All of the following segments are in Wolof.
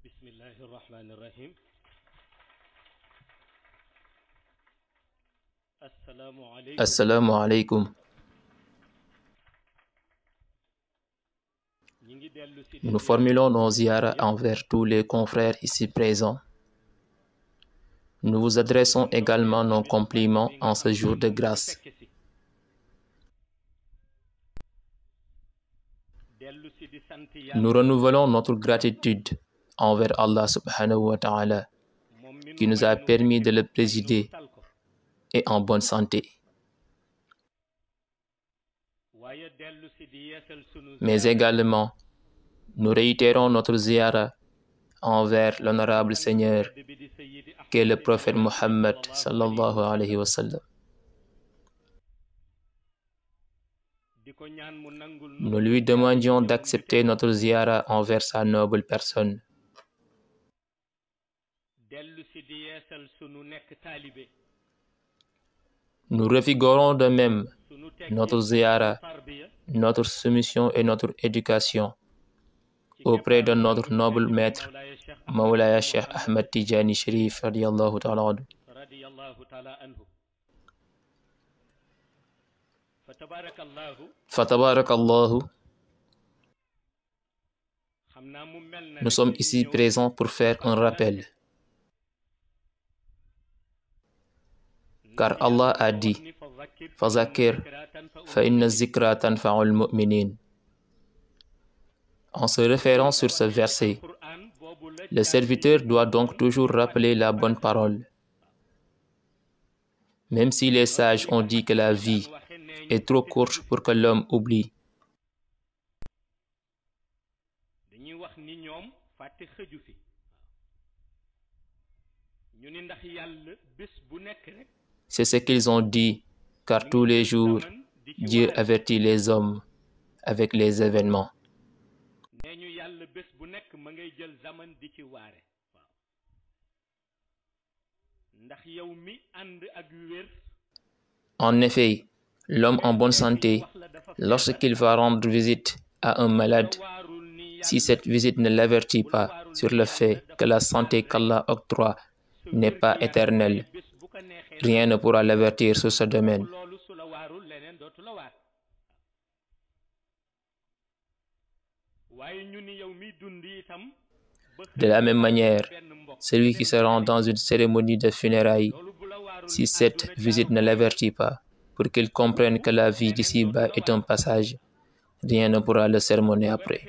bismillahi rahmani rahim. Assalamu alaikum. Nous formulons nos ziyaras envers tous les confrères ici présents. Nous vous adressons également nos compliments en ce jour de grâce. Nous renouvelons notre gratitude envers Allah subhanahu wa ta'ala qui nous a permis de le présider et en bonne santé. Mais également, nous réitérons notre ziyara envers l'honorable Seigneur qu'est le prophète Muhammad sallallahu alayhi wa sallam. Nous lui demandions d'accepter notre ziyara envers sa noble personne. Nous revigorons de même notre ziyara, notre soumission et notre éducation auprès de notre noble maître, Mawlaya Cheikh Ahmed Tidjani Chérif radiyallahu ta'ala anhu. Fatabarakallahu. Nous sommes ici présents pour faire un rappel. Car Allah a dit, Fazakir fa inna zikra tanfa'ul mu'minin. En se référant sur ce verset, le serviteur doit donc toujours rappeler la bonne parole. Même si les sages ont dit que la vie est trop courte pour que l'homme oublie. C'est ce qu'ils ont dit, car tous les jours, Dieu avertit les hommes avec les événements. En effet, l'homme en bonne santé, lorsqu'il va rendre visite à un malade, si cette visite ne l'avertit pas sur le fait que la santé qu'Allah octroie n'est pas éternelle, rien ne pourra l'avertir sur ce domaine. De la même manière, celui qui se rend dans une cérémonie de funérailles, si cette visite ne l'avertit pas, pour qu'il comprenne que la vie d'ici-bas est un passage, rien ne pourra le sermonner après.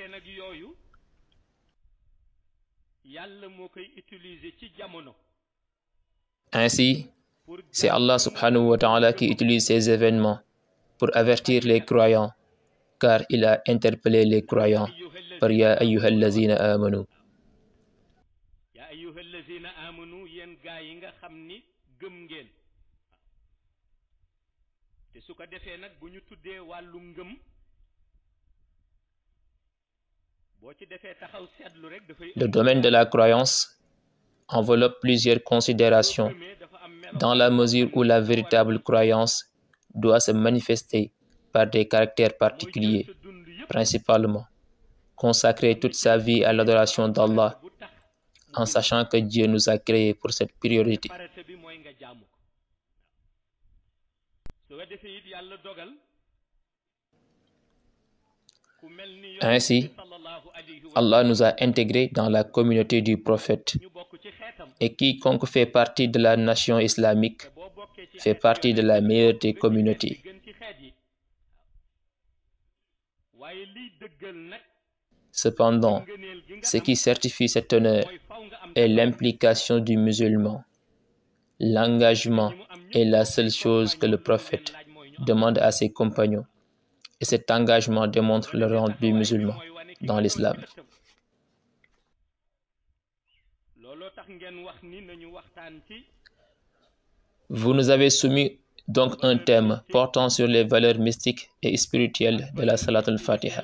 Ainsi, c'est Allah subhanahu wa ta'ala qui utilise ces événements pour avertir les croyants, car il a interpellé les croyants par Ya ayyuhallazina amanu. Le domaine de la croyance enveloppe plusieurs considérations dans la mesure où la véritable croyance doit se manifester par des caractères particuliers, principalement consacrer toute sa vie à l'adoration d'Allah en sachant que Dieu nous a créés pour cette priorité. Ainsi, Allah nous a intégrés dans la communauté du prophète et quiconque fait partie de la nation islamique fait partie de la meilleure des communautés. Cependant, ce qui certifie cet honneur est l'implication du musulman. L'engagement est la seule chose que le prophète demande à ses compagnons. Et cet engagement démontre le rang du musulman dans l'islam. Vous nous avez soumis donc un thème portant sur les valeurs mystiques et spirituelles de la Salat al-Fatiha.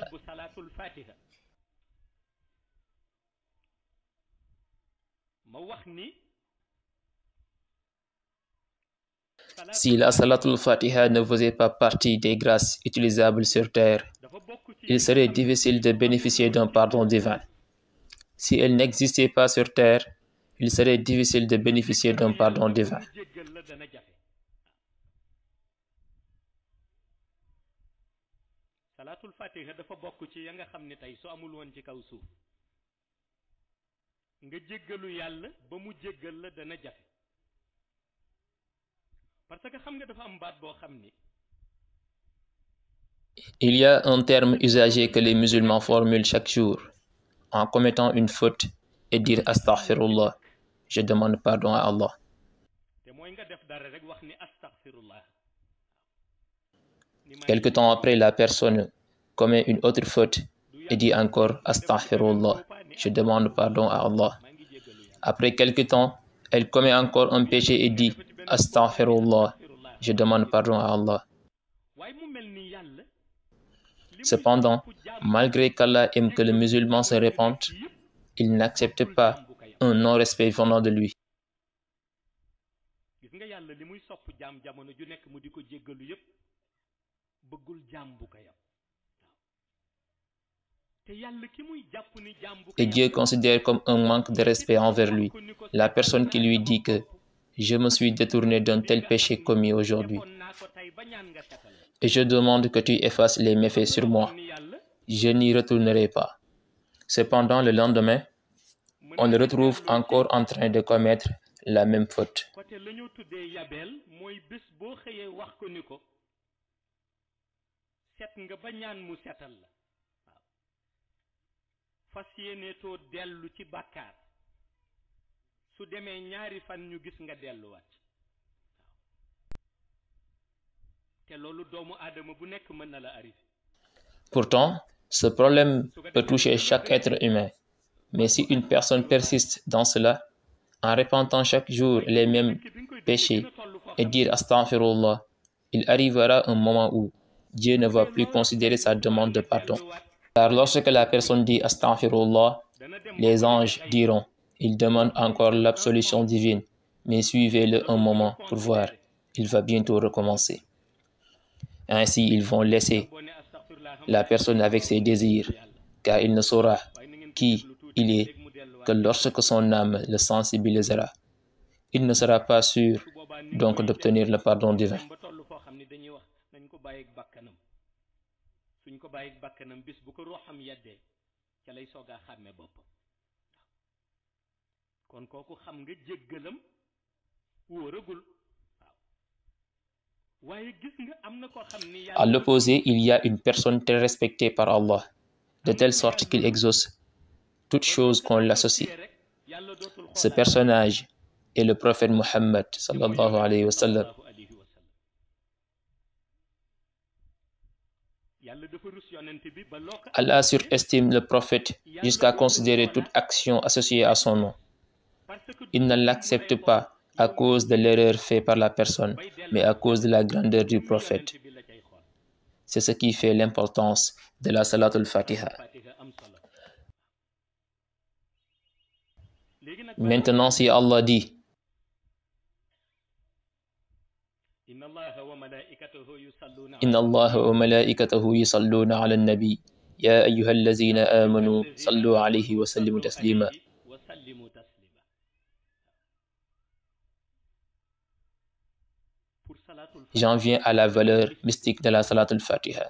Si la Salat al-Fatiha ne faisait pas partie des grâces utilisables sur terre, il serait difficile de bénéficier d'un pardon divin. Si elle n'existait pas sur terre, il serait difficile de bénéficier d'un pardon divin. salaatul fatiha dafa bokk ci ya nga xam ne tey su amul woon ci kaw suuf nga jéggalu yàlla ba mu jéggal la dana jafe parce que xam nga dafa am baat boo xam ni il y a un terme usagé que les musulmans formulent chaque jour en commettant une faute et dire astaghfirullah, je demande pardon à Allah. te mooy nga def dara rek wax ni astaghfirullah. Quelque temps après, la personne commet une autre faute et dit encore astaghfirullah, je demande pardon à Allah. Après quelque temps, elle commet encore un péché et dit astaghfirullah, je demande pardon à Allah. Cependant, malgré qu'Allah aime que le musulman se répande, il n'accepte pas un non-respect venant de lui. Et Dieu considère comme un manque de respect envers lui la personne qui lui dit que je me suis détourné d'un tel péché commis aujourd'hui. Et je demande que tu effaces les méfaits sur moi. Je n'y retournerai pas. Cependant, le lendemain, on le retrouve encore en train de commettre la même faute. Pourtant, ce problème peut toucher chaque être humain. Mais si une personne persiste dans cela, en répétant chaque jour les mêmes péchés et dire astaghfirullah, il arrivera un moment où Dieu ne va plus considérer sa demande de pardon. Car lorsque la personne dit astaghfirullah, les anges diront, il demande encore l'absolution divine, mais suivez-le un moment pour voir, il va bientôt recommencer. Ainsi, ils vont laisser la personne avec ses désirs, car il ne saura qui il est que lorsque son âme le sensibilisera. Il ne sera pas sûr donc d'obtenir le pardon divin. À l'opposé, il y a une personne très respectée par Allah, de telle sorte qu'il exauce toute chose qu'on l'associe. Ce personnage est le prophète Muhammad sallallahu alayhi wa sallam. Allah surestime le prophète jusqu'à considérer toute action associée à son nom. Il ne l'accepte pas à cause de l'erreur faite par la personne, mais à cause de la grandeur du prophète. C'est ce qui fait l'importance de la salatul fatiha. Maintenant, si Allah dit Inna Allah wa malaikatahu yusalluna ala nabi ya ayyuhallazina amanu sallu alayhi wa sallimu taslima. J'en viens à la valeur mystique de la salatul fatiha.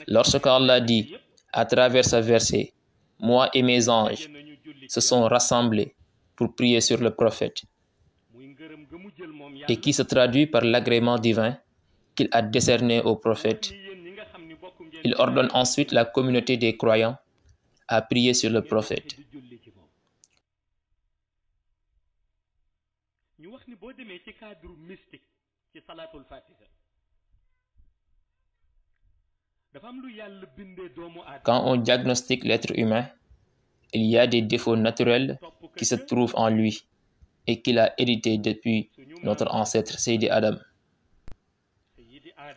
Lorsque Allah dit à travers ce verset, moi et mes anges se sont rassemblés pour prier sur le prophète, et qui se traduit par l'agrément divin qu'il a décerné au prophète. Il ordonne ensuite la communauté des croyants à prier sur le prophète. Quand on diagnostique l'être humain, il y a des défauts naturels qui se trouvent en lui et qu'il a hérité depuis notre ancêtre Seydi Adam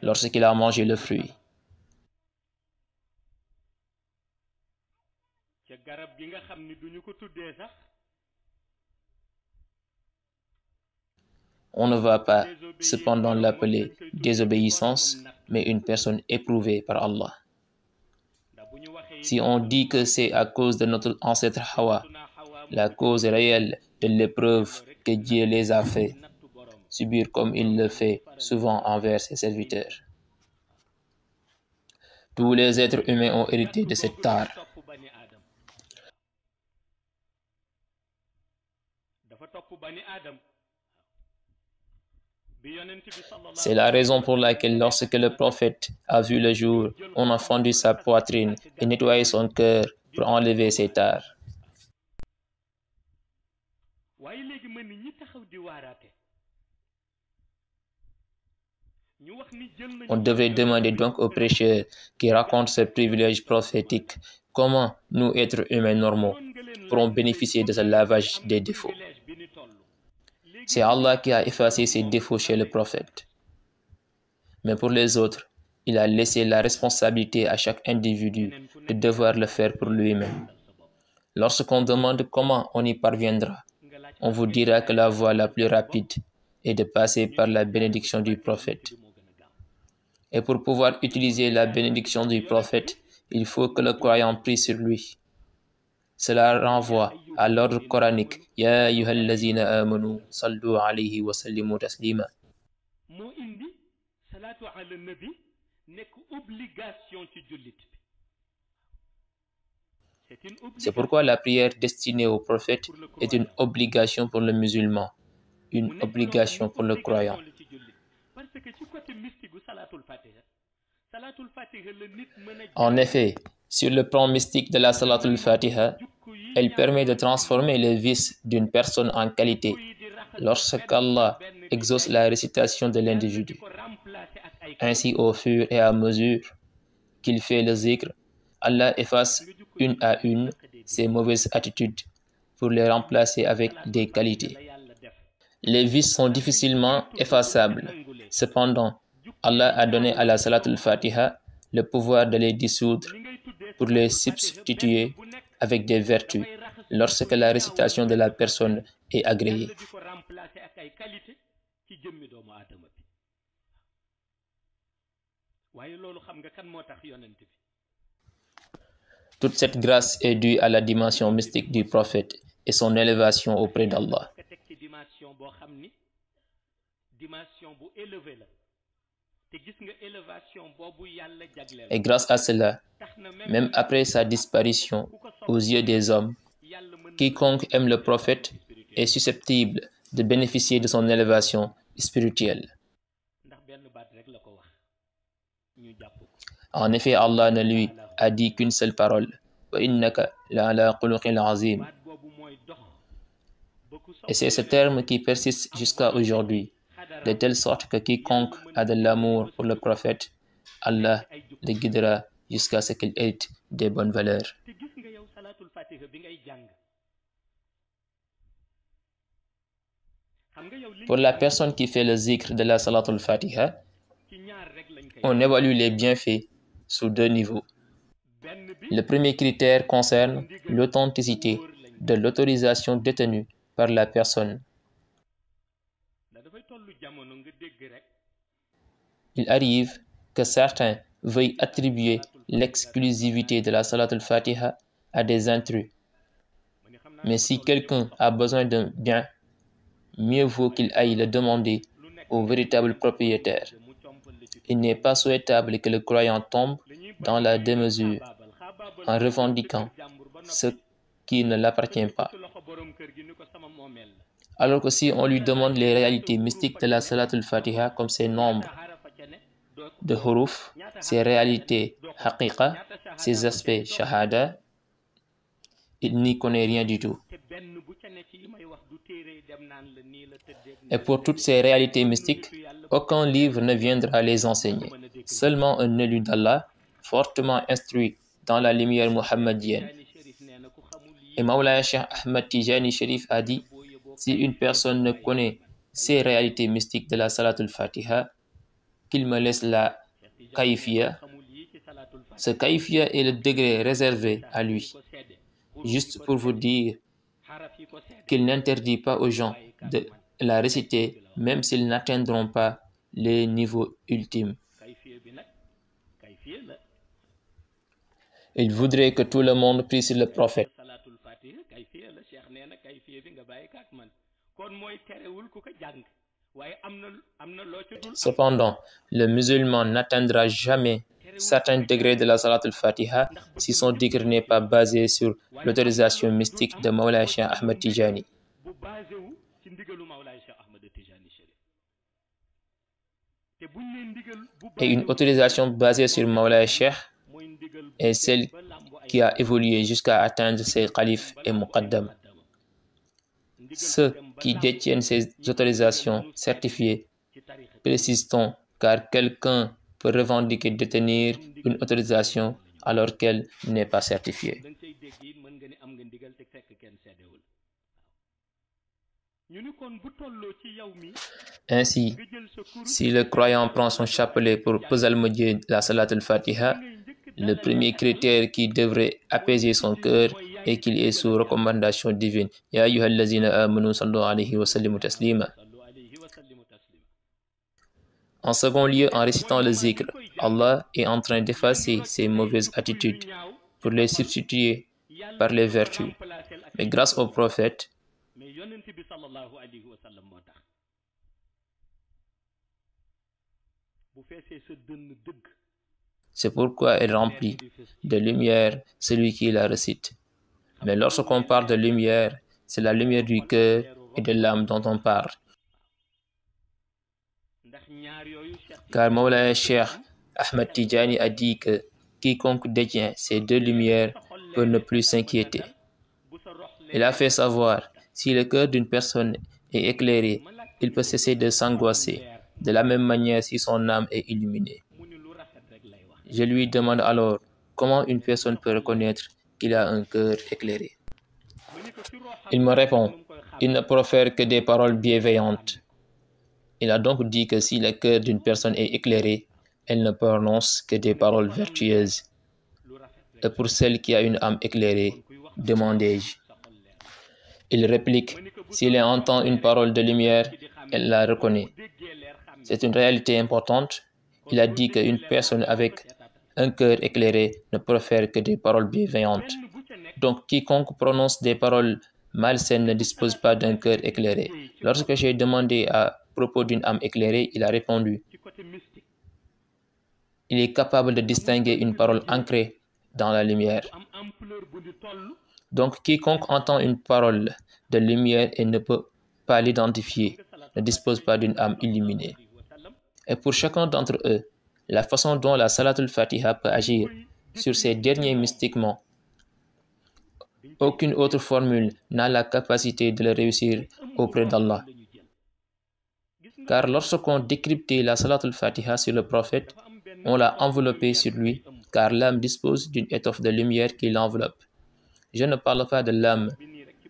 lorsqu'il a mangé le fruit. On ne va pas cependant l'appeler désobéissance, mais une personne éprouvée par Allah. Si on dit que c'est à cause de notre ancêtre Hawa, la cause réelle de l'épreuve que Dieu les a fait subir comme il le fait souvent envers ses serviteurs. Tous les êtres humains ont hérité de cette tare. C'est la raison pour laquelle lorsque le prophète a vu le jour, on a fendu sa poitrine et nettoyé son cœur pour enlever ses tares. On devrait demander donc aux prêcheurs qui racontent ce privilège prophétique comment nous, êtres humains normaux, pourrons bénéficier de ce lavage des défauts. C'est Allah qui a effacé ces défauts chez le prophète. Mais pour les autres, il a laissé la responsabilité à chaque individu de devoir le faire pour lui-même. Lorsqu'on demande comment on y parviendra, on vous dira que la voie la plus rapide est de passer par la bénédiction du prophète. Et pour pouvoir utiliser la bénédiction du prophète, il faut que le croyant prie sur lui. Cela renvoie à l'ordre coranique Ya ayyuhallazina amanu sallu alayhi wa sallimu taslima. C'est pourquoi la prière destinée au prophète est une obligation pour le musulman, une obligation pour le croyant. En effet, sur le plan mystique de la Salatul Fatiha, elle permet de transformer les vices d'une personne en qualité lorsqu'Allah exauce la récitation de l'individu. Ainsi, au fur et à mesure qu'il fait le zikr, Allah efface une à une ses mauvaises attitudes pour les remplacer avec des qualités. Les vices sont difficilement effaçables. Cependant, Allah a donné à la Salatul Fatiha le pouvoir de les dissoudre pour les substituer avec des vertus lorsque la récitation de la personne est agréée. Toute cette grâce est due à la dimension mystique du prophète et son élévation auprès d'Allah. Et grâce à cela, même après sa disparition aux yeux des hommes, quiconque aime le prophète est susceptible de bénéficier de son élévation spirituelle. En effet, Allah ne lui a dit qu'une seule parole. Et c'est ce terme qui persiste jusqu'à aujourd'hui, de telle sorte que quiconque a de l'amour pour le prophète, Allah le guidera jusqu'à ce qu'il hérite des bonnes valeurs. Pour la personne qui fait le zikr de la Salatul Fatiha, on évalue les bienfaits sous deux niveaux. Le premier critère concerne l'authenticité de l'autorisation détenue par la personne. Il arrive que certains veuillent attribuer l'exclusivité de la Salatul Fatiha à des intrus. Mais si quelqu'un a besoin d'un bien, mieux vaut qu'il aille le demander au véritable propriétaire. Il n'est pas souhaitable que le croyant tombe dans la démesure en revendiquant ce qui ne l'appartient pas. Alors que si on lui demande les réalités mystiques de la Salatul Fatiha comme ses nombres de huruf, ses réalités haqiqa, ses aspects shahada, il n'y connaît rien du tout. Et pour toutes ces réalités mystiques, aucun livre ne viendra les enseigner. Seulement un élu d'Allah, fortement instruit dans la lumière muhammadienne. Et Mawlaya Cheikh Ahmad Tijani Sharif a dit, si une personne ne connaît ces réalités mystiques de la Salatul Fatiha, qu'il me laisse la kayfiya. Ce kayfiya est le degré réservé à lui. Juste pour vous dire qu'il n'interdit pas aux gens de la réciter, même s'ils n'atteindront pas les niveaux ultimes. Il voudrait que tout le monde prie sur le prophète. Cependant, le musulman n'atteindra jamais certains degrés de la Salat al-Fatiha si son dhikr n'est pas basé sur l'autorisation mystique de Mawlaya Cheikh Ahmed Tijani. Et une autorisation basée sur Mawlaya Cheikh est celle qui a évolué jusqu'à atteindre ses khalifes et muqaddam. Ceux qui détiennent ces autorisations certifiées, précise-t-on, car quelqu'un peut revendiquer détenir une autorisation alors qu'elle n'est pas certifiée. Ainsi, si le croyant prend son chapelet pour psalmodier la Salat al-Fatiha, le premier critère qui devrait apaiser son cœur est qu'il est sous recommandation divine. Ya ayyuhallazina amanu sallu alayhi wa sallimu taslima. En second lieu, en récitant le zikr, Allah est en train d'effacer ses mauvaises attitudes pour les substituer par les vertus. Mais grâce au prophète, c'est pourquoi elle remplit de lumière celui qui la récite. Mais lorsqu'on parle de lumière, c'est la lumière du cœur et de l'âme dont on parle. Car Mawlaya Cheikh Ahmed Tijani a dit que quiconque détient ces deux lumières peut ne plus s'inquiéter. Il a fait savoir, si le cœur d'une personne est éclairé, il peut cesser de s'angoisser. De la même manière, si son âme est illuminée. Je lui demande alors comment une personne peut reconnaître qu'il a un cœur éclairé. Il me répond, il ne profère que des paroles bienveillantes. Il a donc dit que si le cœur d'une personne est éclairé, elle ne prononce que des paroles vertueuses. Et pour celle qui a une âme éclairée, demandai-je. Il réplique, s'il entend une parole de lumière, elle la reconnaît. C'est une réalité importante. Il a dit qu'une personne avec un cœur éclairé ne profère que des paroles bienveillantes. Donc, quiconque prononce des paroles malsaines ne dispose pas d'un cœur éclairé. Lorsque j'ai demandé à propos d'une âme éclairée, il a répondu, il est capable de distinguer une parole ancrée dans la lumière. Donc, quiconque entend une parole de lumière et ne peut pas l'identifier, ne dispose pas d'une âme illuminée. Et pour chacun d'entre eux, la façon dont la Salat al-Fatiha peut agir sur ces derniers mystiquement, aucune autre formule n'a la capacité de le réussir auprès d'Allah. Car lorsqu'on décryptait la Salat al-Fatiha sur le prophète, on l'a enveloppé sur lui, car l'âme dispose d'une étoffe de lumière qui l'enveloppe. Je ne parle pas de l'âme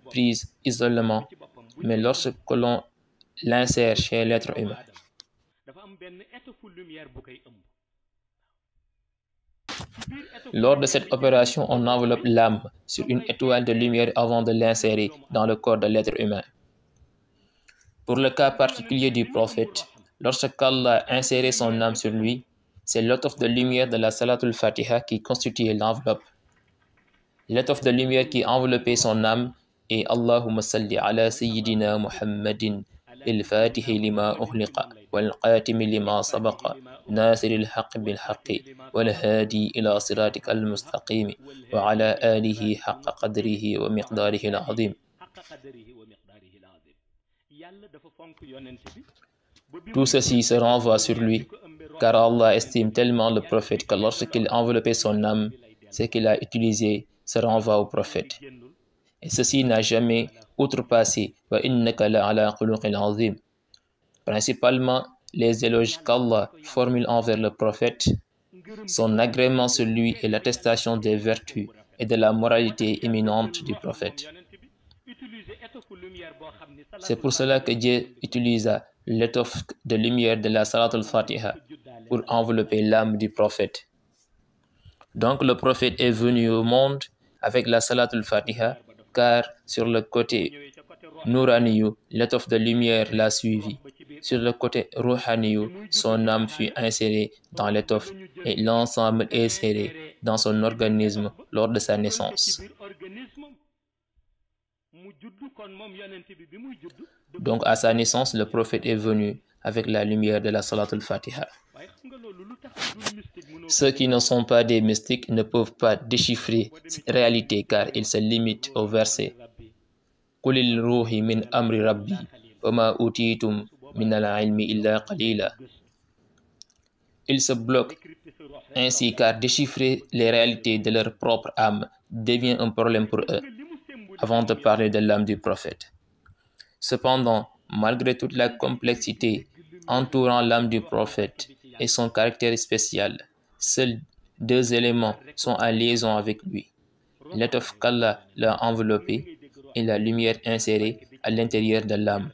prise isolément, mais lorsque l'on l'insère chez l'être humain. Lors de cette opération, on enveloppe l'âme sur une étoile de lumière avant de l'insérer dans le corps de l'être humain. Pour le cas particulier du prophète, lorsqu'Allah a inséré son âme sur lui, c'est l'étoffe de lumière de la Salat al-Fatiha qui constituait l'enveloppe. L'étoffe de lumière qui enveloppait son âme est Allahumma salli ala sayyidina Muhammadin il-Fatih lima ughliqa wal-Qatim lima sabaqa nasir al-haqq bil-haqqi wal-hadi ila siratika al-mustaqim wa ala alihi haqqa qadrihi wa miqdarihi al-azim. Tout ceci se renvoie sur lui, car Allah estime tellement le prophète que lorsqu'il enveloppait son âme, ce qu'il a utilisé se renvoie au prophète. Et ceci n'a jamais outrepassé wa innaka la ala khuluqin azim. Principalement les éloges qu'Allah formule envers le prophète, son agrément sur lui est l'attestation des vertus et de la moralité éminente du prophète. C'est pour cela que Dieu utilisa l'étoffe de lumière de la Salat al-Fatiha pour envelopper l'âme du prophète. Donc le prophète est venu au monde avec la Salat al-Fatiha, car sur le côté Nouraniyu, l'étoffe de lumière l'a suivi. Sur le côté rouhaniyu, son âme fut insérée dans l'étoffe et l'ensemble est serré dans son organisme lors de sa naissance. Donc à sa naissance, le prophète est venu avec la lumière de la Salatul Fatiha. Ceux qui ne sont pas des mystiques ne peuvent pas déchiffrer cette réalité car ils se limitent au verset Qulil ruhi min amri rabbi wa ma utitum min al-ilmi illa qalila. Ils se bloquent ainsi car déchiffrer les réalités de leur propre âme devient un problème pour eux avant de parler de l'âme du prophète. Cependant, malgré toute la complexité entourant l'âme du prophète et son caractère spécial, seuls deux éléments sont en liaison avec lui. L'étoffe qu'Allah l'a enveloppé et la lumière insérée à l'intérieur de l'âme.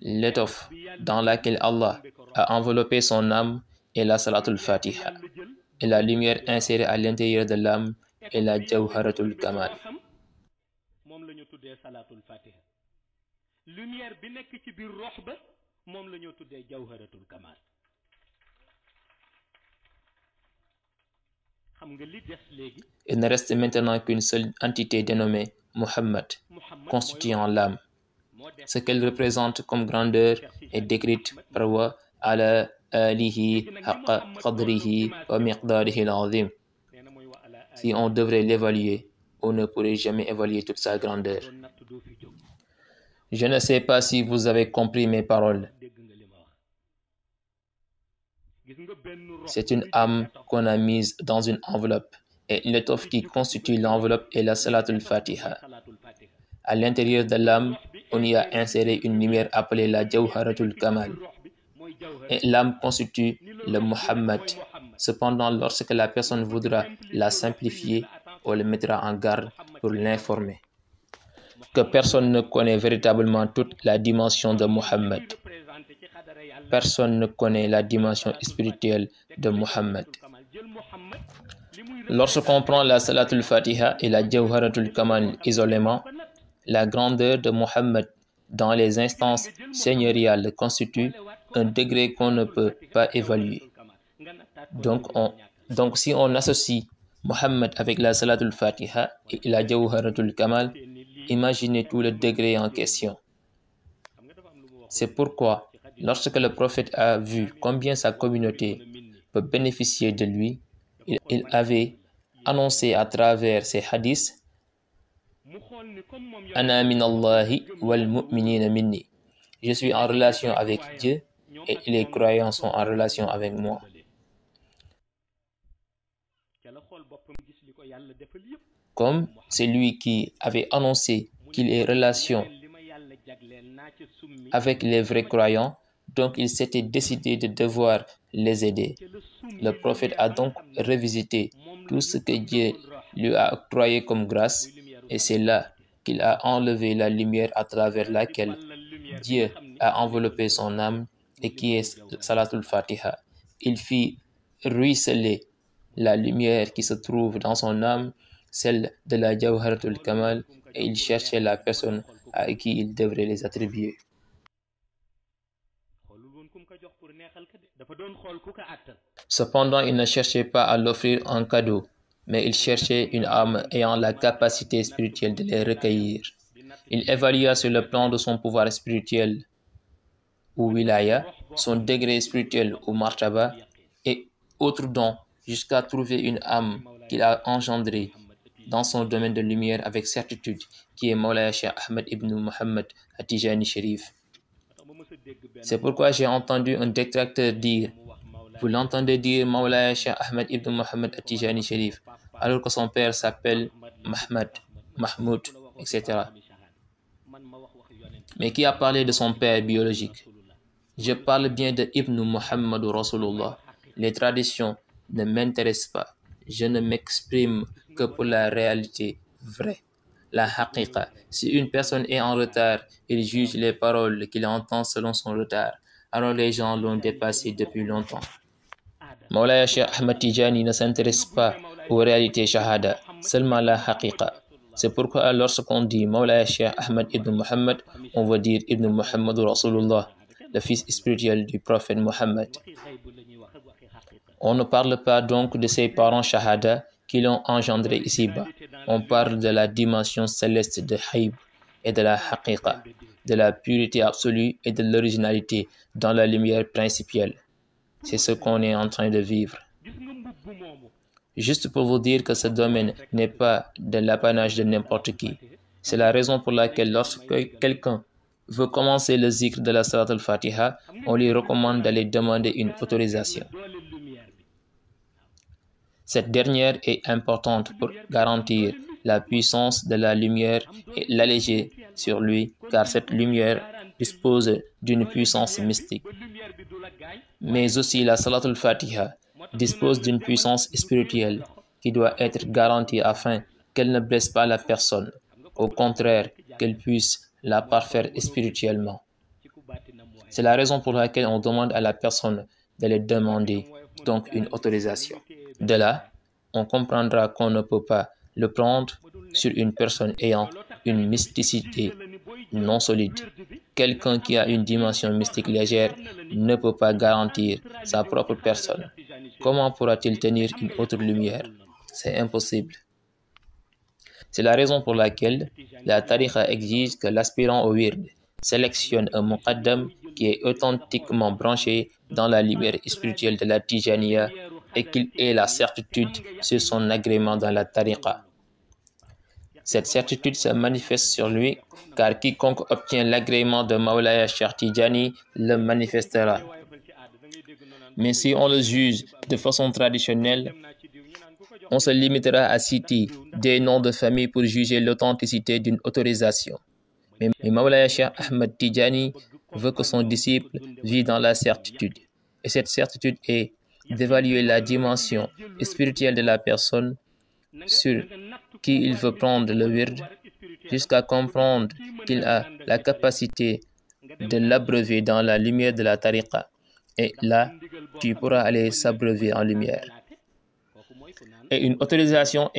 L'étoffe dans laquelle Allah a enveloppé son âme est la Salatul Fatiha et la lumière insérée à l'intérieur de l'âme est la Jawharatul Kamal. Lumière bi nekk ci biir rox ba moom la ñoo tuddee jawharatul kamal. Xam nga li des léegi. Il ne reste maintenant qu'une seule entité dénommée Muhammad, constituant l'âme. Ce qu'elle représente comme grandeur est décrite par wa ala alihi haqqa qadrihi wa miqdarihi al-azim. Si on devrait l'évaluer, on ne pourrait jamais évaluer toute sa grandeur. Je ne sais pas si vous avez compris mes paroles. C'est une âme qu'on a mise dans une enveloppe et l'étoffe qui constitue l'enveloppe est la Salatul Fatiha. À l'intérieur de l'âme, on y a inséré une lumière appelée la Jawharatul Kamal. Et l'âme constitue le Muhammad. Cependant, lorsque la personne voudra la simplifier, on le mettra en garde pour l'informer que personne ne connaît véritablement toute la dimension de Muhammad. Personne ne connaît la dimension spirituelle de Muhammad. Lorsqu'on prend la Salatul Fatiha et la Jawharatul Kamal isolément, la grandeur de Muhammad dans les instances seigneuriales constitue un degré qu'on ne peut pas évaluer. Donc si on associe Muhammad avec la Salatul Fatiha et la Jawharatul Kamal, imaginez tout le degré en question. C'est pourquoi, lorsque le prophète a vu combien sa communauté peut bénéficier de lui, il avait annoncé à travers ses hadiths Ana min Allahi wal mu'minina minni. Je suis en relation avec Dieu et les croyants sont en relation avec moi. Comme c'est lui qui avait annoncé qu'il est en relation avec les vrais croyants, donc il s'était décidé de devoir les aider. Le prophète a donc revisité tout ce que Dieu lui a octroyé comme grâce et c'est là qu'il a enlevé la lumière à travers laquelle Dieu a enveloppé son âme et qui est Salatul Fatiha. Il fit ruisseler la lumière qui se trouve dans son âme, celle de la Jawharatul Kamal, et il cherchait la personne à qui il devrait les attribuer. Cependant, il ne cherchait pas à l'offrir en cadeau, mais il cherchait une âme ayant la capacité spirituelle de les recueillir. Il évalua sur le plan de son pouvoir spirituel ou wilaya, son degré spirituel ou martaba et autres dons jusqu'à trouver une âme qu'il a engendrée dans son domaine de lumière avec certitude, qui est Mawlaya Cheikh Ahmed ibn Muhammad At-Tijani Sharif. C'est pourquoi j'ai entendu un détracteur dire « Vous l'entendez dire Mawlaya Cheikh Ahmed ibn Muhammad At-Tijani Sharif, alors que son père s'appelle Mahmad, Mahmoud, etc. » Mais qui a parlé de son père biologique? Je parle bien de Ibn Muhammad Rasulullah. Les traditions ne m'intéressent pas. Je ne m'exprime que pour la réalité vraie, la haqiqa. Si une personne est en retard, il juge les paroles qu'il entend selon son retard. Alors les gens l'ont dépassé depuis longtemps. Mawlaya Cheikh Ahmed Tijani ne s'intéresse pas aux réalités shahada, seulement la haqiqa. C'est pourquoi lorsqu'on dit Mawlaya Cheikh Ahmed ibn Muhammad, on veut dire Ibn Muhammad Rasulullah. le fils spirituel du prophète Mohammed. On ne parle pas donc de ses parents shahada qui l'ont engendré ici-bas. On parle de la dimension céleste de Haïb et de la haqiqa, de la pureté absolue et de l'originalité dans la lumière principielle. C'est ce qu'on est en train de vivre. Juste pour vous dire que ce domaine n'est pas de l'apanage de n'importe qui. C'est la raison pour laquelle lorsque quelqu'un veut commencer le zikr de la Salat al-Fatiha, on lui recommande d'aller demander une autorisation. Cette dernière est importante pour garantir la puissance de la lumière et l'alléger sur lui, car cette lumière dispose d'une puissance mystique. Mais aussi la Salat al-Fatiha dispose d'une puissance spirituelle qui doit être garantie afin qu'elle ne blesse pas la personne. Au contraire, qu'elle puisse la parfaire spirituellement. C'est la raison pour laquelle on demande à la personne d'aller demander donc une autorisation. De là, on comprendra qu'on ne peut pas le prendre sur une personne ayant une mysticité non solide. Quelqu'un qui a une dimension mystique légère ne peut pas garantir sa propre personne. Comment pourra-t-il tenir une autre lumière? C'est impossible. C'est la raison pour laquelle la tariqa exige que l'aspirant au wird sélectionne un muqaddam qui est authentiquement branché dans la lumière spirituelle de la Tijaniya et qu'il ait la certitude sur son agrément dans la tariqa. Cette certitude se manifeste sur lui car quiconque obtient l'agrément de Mawlaya Cheikh Tijani le manifestera. Mais si on le juge de façon traditionnelle, on se limitera à citer des noms de famille pour juger l'authenticité d'une autorisation. Mais Mawlaya Cheikh Ahmed Tijani veut que son disciple vive dans la certitude. Et cette certitude est d'évaluer la dimension spirituelle de la personne sur qui il veut prendre le wird, jusqu'à comprendre qu'il a la capacité de l'abreuver dans la lumière de la tariqa. Et là, tu pourras aller s'abreuver en lumière. Et une autorisation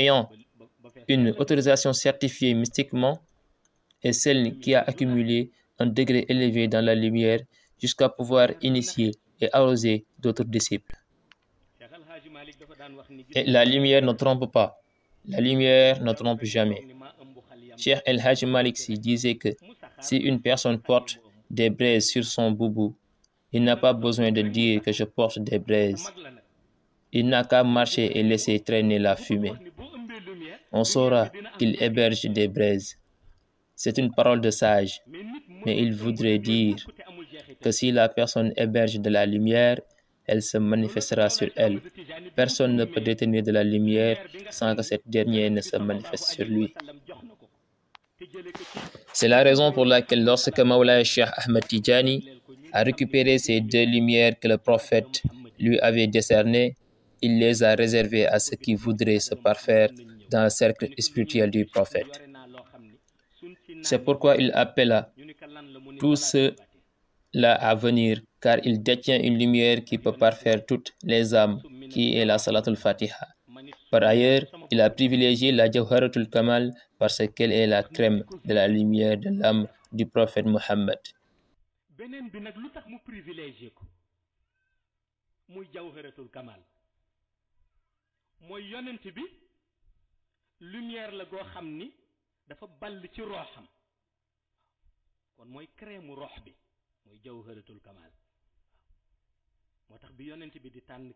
certifiée mystiquement est celle qui a accumulé un degré élevé dans la lumière jusqu'à pouvoir initier et arroser d'autres disciples. Et la lumière ne trompe pas. La lumière ne trompe jamais. Cheikh El Hadj Malik Sy disait que si une personne porte des braises sur son boubou, il n'a pas besoin de dire que je porte des braises. Il n'a qu'à marcher et laisser traîner la fumée. On saura qu'il héberge des braises. C'est une parole de sage, mais il voudrait dire que si la personne héberge de la lumière, elle se manifestera sur elle. Personne ne peut détenir de la lumière sans que cette dernière ne se manifeste sur lui. C'est la raison pour laquelle lorsque Mawlaya Cheikh Ahmed Tijani a récupéré ces deux lumières que le prophète lui avait décernées, il les a réservées à ceux qui voudraient se parfaire dans le cercle spirituel du prophète. C'est pourquoi il appela tous ceux-là à venir, car il détient une lumière qui peut parfaire toutes les âmes, qui est la Salat al-Fatiha. Par ailleurs, il a privilégié la Jawharatul Kamal parce qu'elle est la crème de la lumière de l'âme du prophète Mohammed. lumière la goo xam ni dafa ball ci roxam kon mooy crème rox bi mooy jawharatul kamal motax bi yonent bi di tànn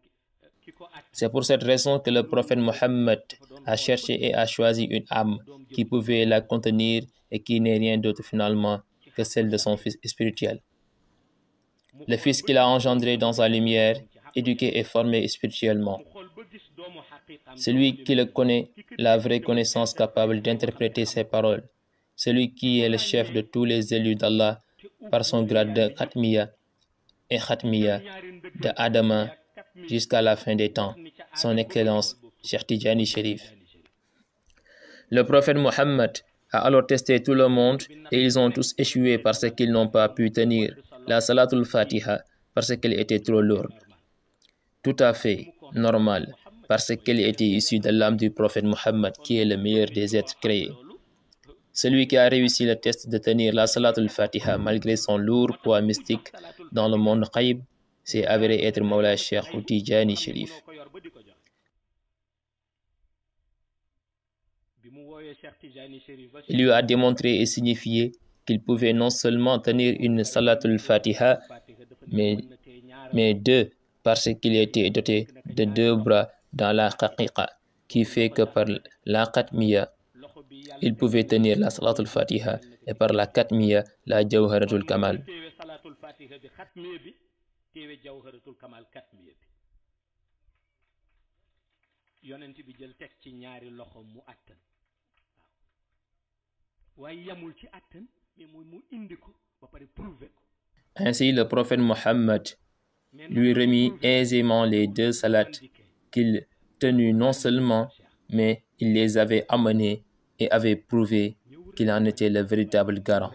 kiko at. C'est pour cette raison que le prophète Mohammed a cherché et a choisi une âme qui pouvait la contenir et qui n'est rien d'autre finalement que celle de son fils spirituel. Le fils qu'il a engendré dans sa lumière, éduqué et formé spirituellement. Celui qui le connaît, la vraie connaissance capable d'interpréter ses paroles. Celui qui est le chef de tous les élus d'Allah par son grade de Khatmiya et Khatmiya, de Adama jusqu'à la fin des temps, son excellence Cheikh Tijani Sherif. Le prophète Mohammed a alors testé tout le monde et ils ont tous échoué parce qu'ils n'ont pas pu tenir la Salatul Fatiha parce qu'elle était trop lourde. Tout à fait normal, parce qu'elle était issue de l'âme du prophète Mohammed qui est le meilleur des êtres créés. Celui qui a réussi le test de tenir la Salatul Fatiha malgré son lourd poids mystique dans le monde Ghaib s'est avéré être Mawlaya Cheikh Tidjani Chérif. Il lui a démontré et signifié qu'il pouvait non seulement tenir une Salatul Fatiha, mais deux, parce qu'il était doté de deux bras dans la haqiqa, qui fait que par la Qatmiya, il pouvait tenir la Salatul Fatiha et par la Qatmiya, la Jawharatul Kamal. Ainsi, le prophète Mohammed lui remit aisément les deux salats qu'il tenut non seulement, mais il les avait amenés et avait prouvé qu'il en était le véritable garant.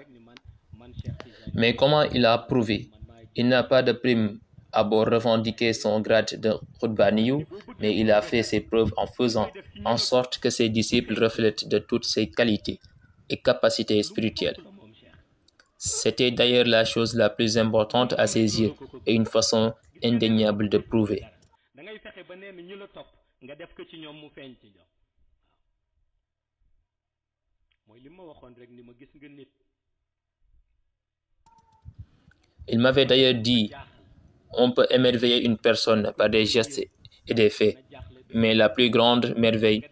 Mais comment il a prouvé? Il n'a pas de prime abord revendiqué son grade de Qutbaniyou, mais il a fait ses preuves en faisant en sorte que ses disciples reflètent de toutes ses qualités et capacités spirituelles. C'était d'ailleurs la chose la plus importante à ses yeux et une façon indéniable de prouver. Il m'avait d'ailleurs dit, on peut émerveiller une personne par des gestes et des faits, mais la plus grande merveille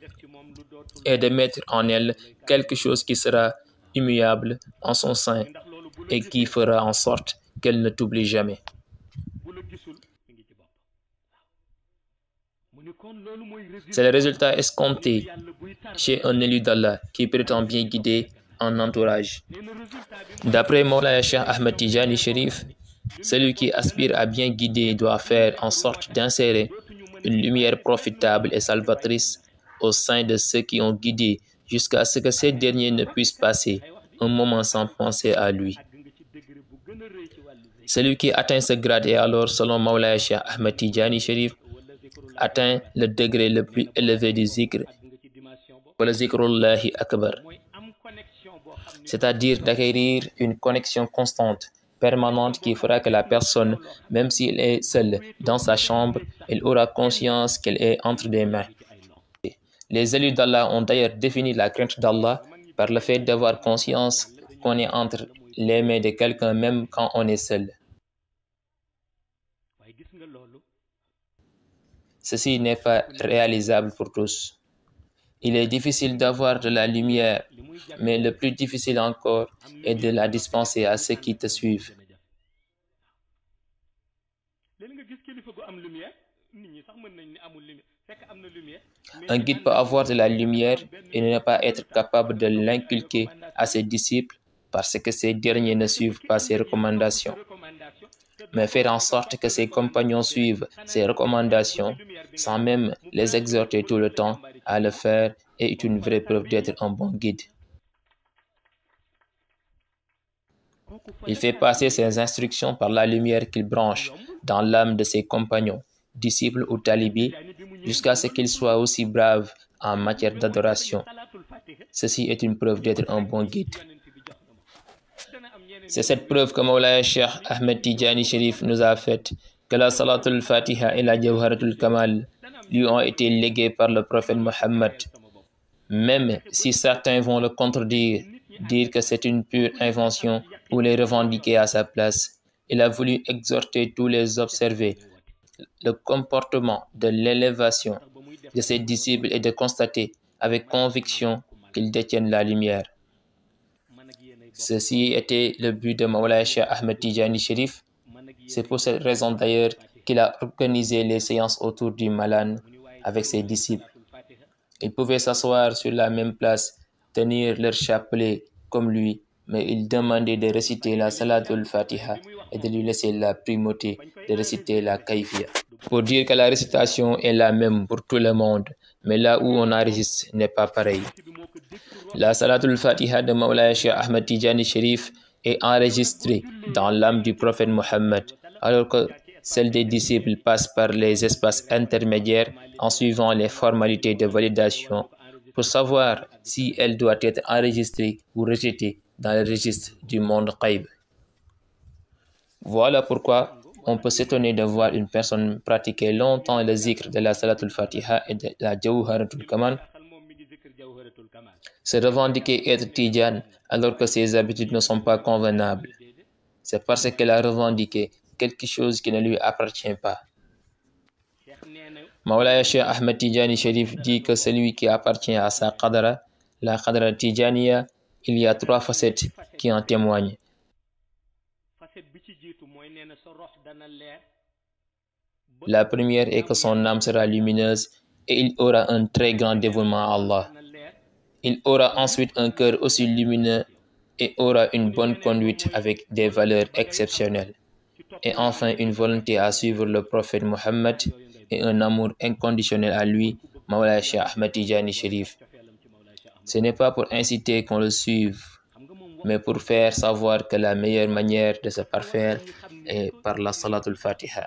est de mettre en elle quelque chose qui sera immuable en son sein et qui fera en sorte qu'elle ne t'oublie jamais. C'est le résultat escompté chez un élu d'Allah qui prétend bien guider un entourage. D'après Mawlaya Cheikh Ahmed Tidjani Chérif, celui qui aspire à bien guider doit faire en sorte d'insérer une lumière profitable et salvatrice au sein de ceux qui ont guidé jusqu'à ce que ces derniers ne puissent passer un moment sans penser à lui. Celui qui atteint ce grade est alors, selon Mawlaya Cheikh Ahmed Tidjani Chérif, atteint le degré le plus élevé du zikr, le zikrullahi akbar, c'est-à-dire d'acquérir une connexion constante, permanente qui fera que la personne, même s'il est seul dans sa chambre, elle aura conscience qu'elle est entre des mains. Les élus d'Allah ont d'ailleurs défini la crainte d'Allah par le fait d'avoir conscience qu'on est entre les mains de quelqu'un même quand on est seul. Ceci n'est pas réalisable pour tous. Il est difficile d'avoir de la lumière, mais le plus difficile encore est de la dispenser à ceux qui te suivent. Un guide peut avoir de la lumière et ne pas être capable de l'inculquer à ses disciples parce que ces derniers ne suivent pas ses recommandations. Mais faire en sorte que ses compagnons suivent ses recommandations sans même les exhorter tout le temps à le faire est une vraie preuve d'être un bon guide. Il fait passer ses instructions par la lumière qu'il branche dans l'âme de ses compagnons, disciples ou talibés, jusqu'à ce qu'ils soient aussi braves en matière d'adoration. Ceci est une preuve d'être un bon guide. C'est cette preuve que Mawlaya Cheikh Ahmed Tidjani Chérif nous a faite, que la Salatul Fatiha et la Jawharatul Kamal lui ont été léguées par le prophète Mohammed. Même si certains vont le contredire, dire que c'est une pure invention ou les revendiquer à sa place, il a voulu exhorter tous les observer le comportement de l'élévation de ses disciples et de constater avec conviction qu'ils détiennent la lumière. Ceci était le but de Mawlaya Cheikh Ahmed Tidjani Chérif. C'est pour cette raison d'ailleurs qu'il a organisé les séances autour du Malan avec ses disciples. Ils pouvaient s'asseoir sur la même place, tenir leur chapelet comme lui, mais il demandait de réciter la Salatul Fatiha et de lui laisser la primauté de réciter la Kayfiya. Pour dire que la récitation est la même pour tout le monde, mais là où on enregistre n'est pas pareil. La Salatul Fatiha de Mawlaya Cheikh Ahmed Tidjani Chérif est enregistrée dans l'âme du prophète Mohammed, alors que celle des disciples passe par les espaces intermédiaires en suivant les formalités de validation pour savoir si elle doit être enregistrée ou rejetée dans le registre du monde Qayb. Voilà pourquoi on peut s'étonner de voir une personne pratiquer longtemps le zikr de la Salatul Fatiha et de la Jawharatul Kamal, se revendiquer être Tidjane alors que ses habitudes ne sont pas convenables. C'est parce qu'elle a revendiqué quelque chose qui ne lui appartient pas. Mawlaya Cheikh Ahmed Tidjani Sharif dit que celui qui appartient à sa qadra, la qadra Tidjaniya, il y a 3 facettes qui en témoignent. La première est que son âme sera lumineuse et il aura un très grand dévouement à Allah. Il aura ensuite un cœur aussi lumineux et aura une bonne conduite avec des valeurs exceptionnelles. Et enfin une volonté à suivre le prophète Mohammed et un amour inconditionnel à lui, Mawlaya Cheikh Ahmed Tidjani Sharif. Ce n'est pas pour inciter qu'on le suive, mais pour faire savoir que la meilleure manière de se parfaire est par la Salatul Fatiha.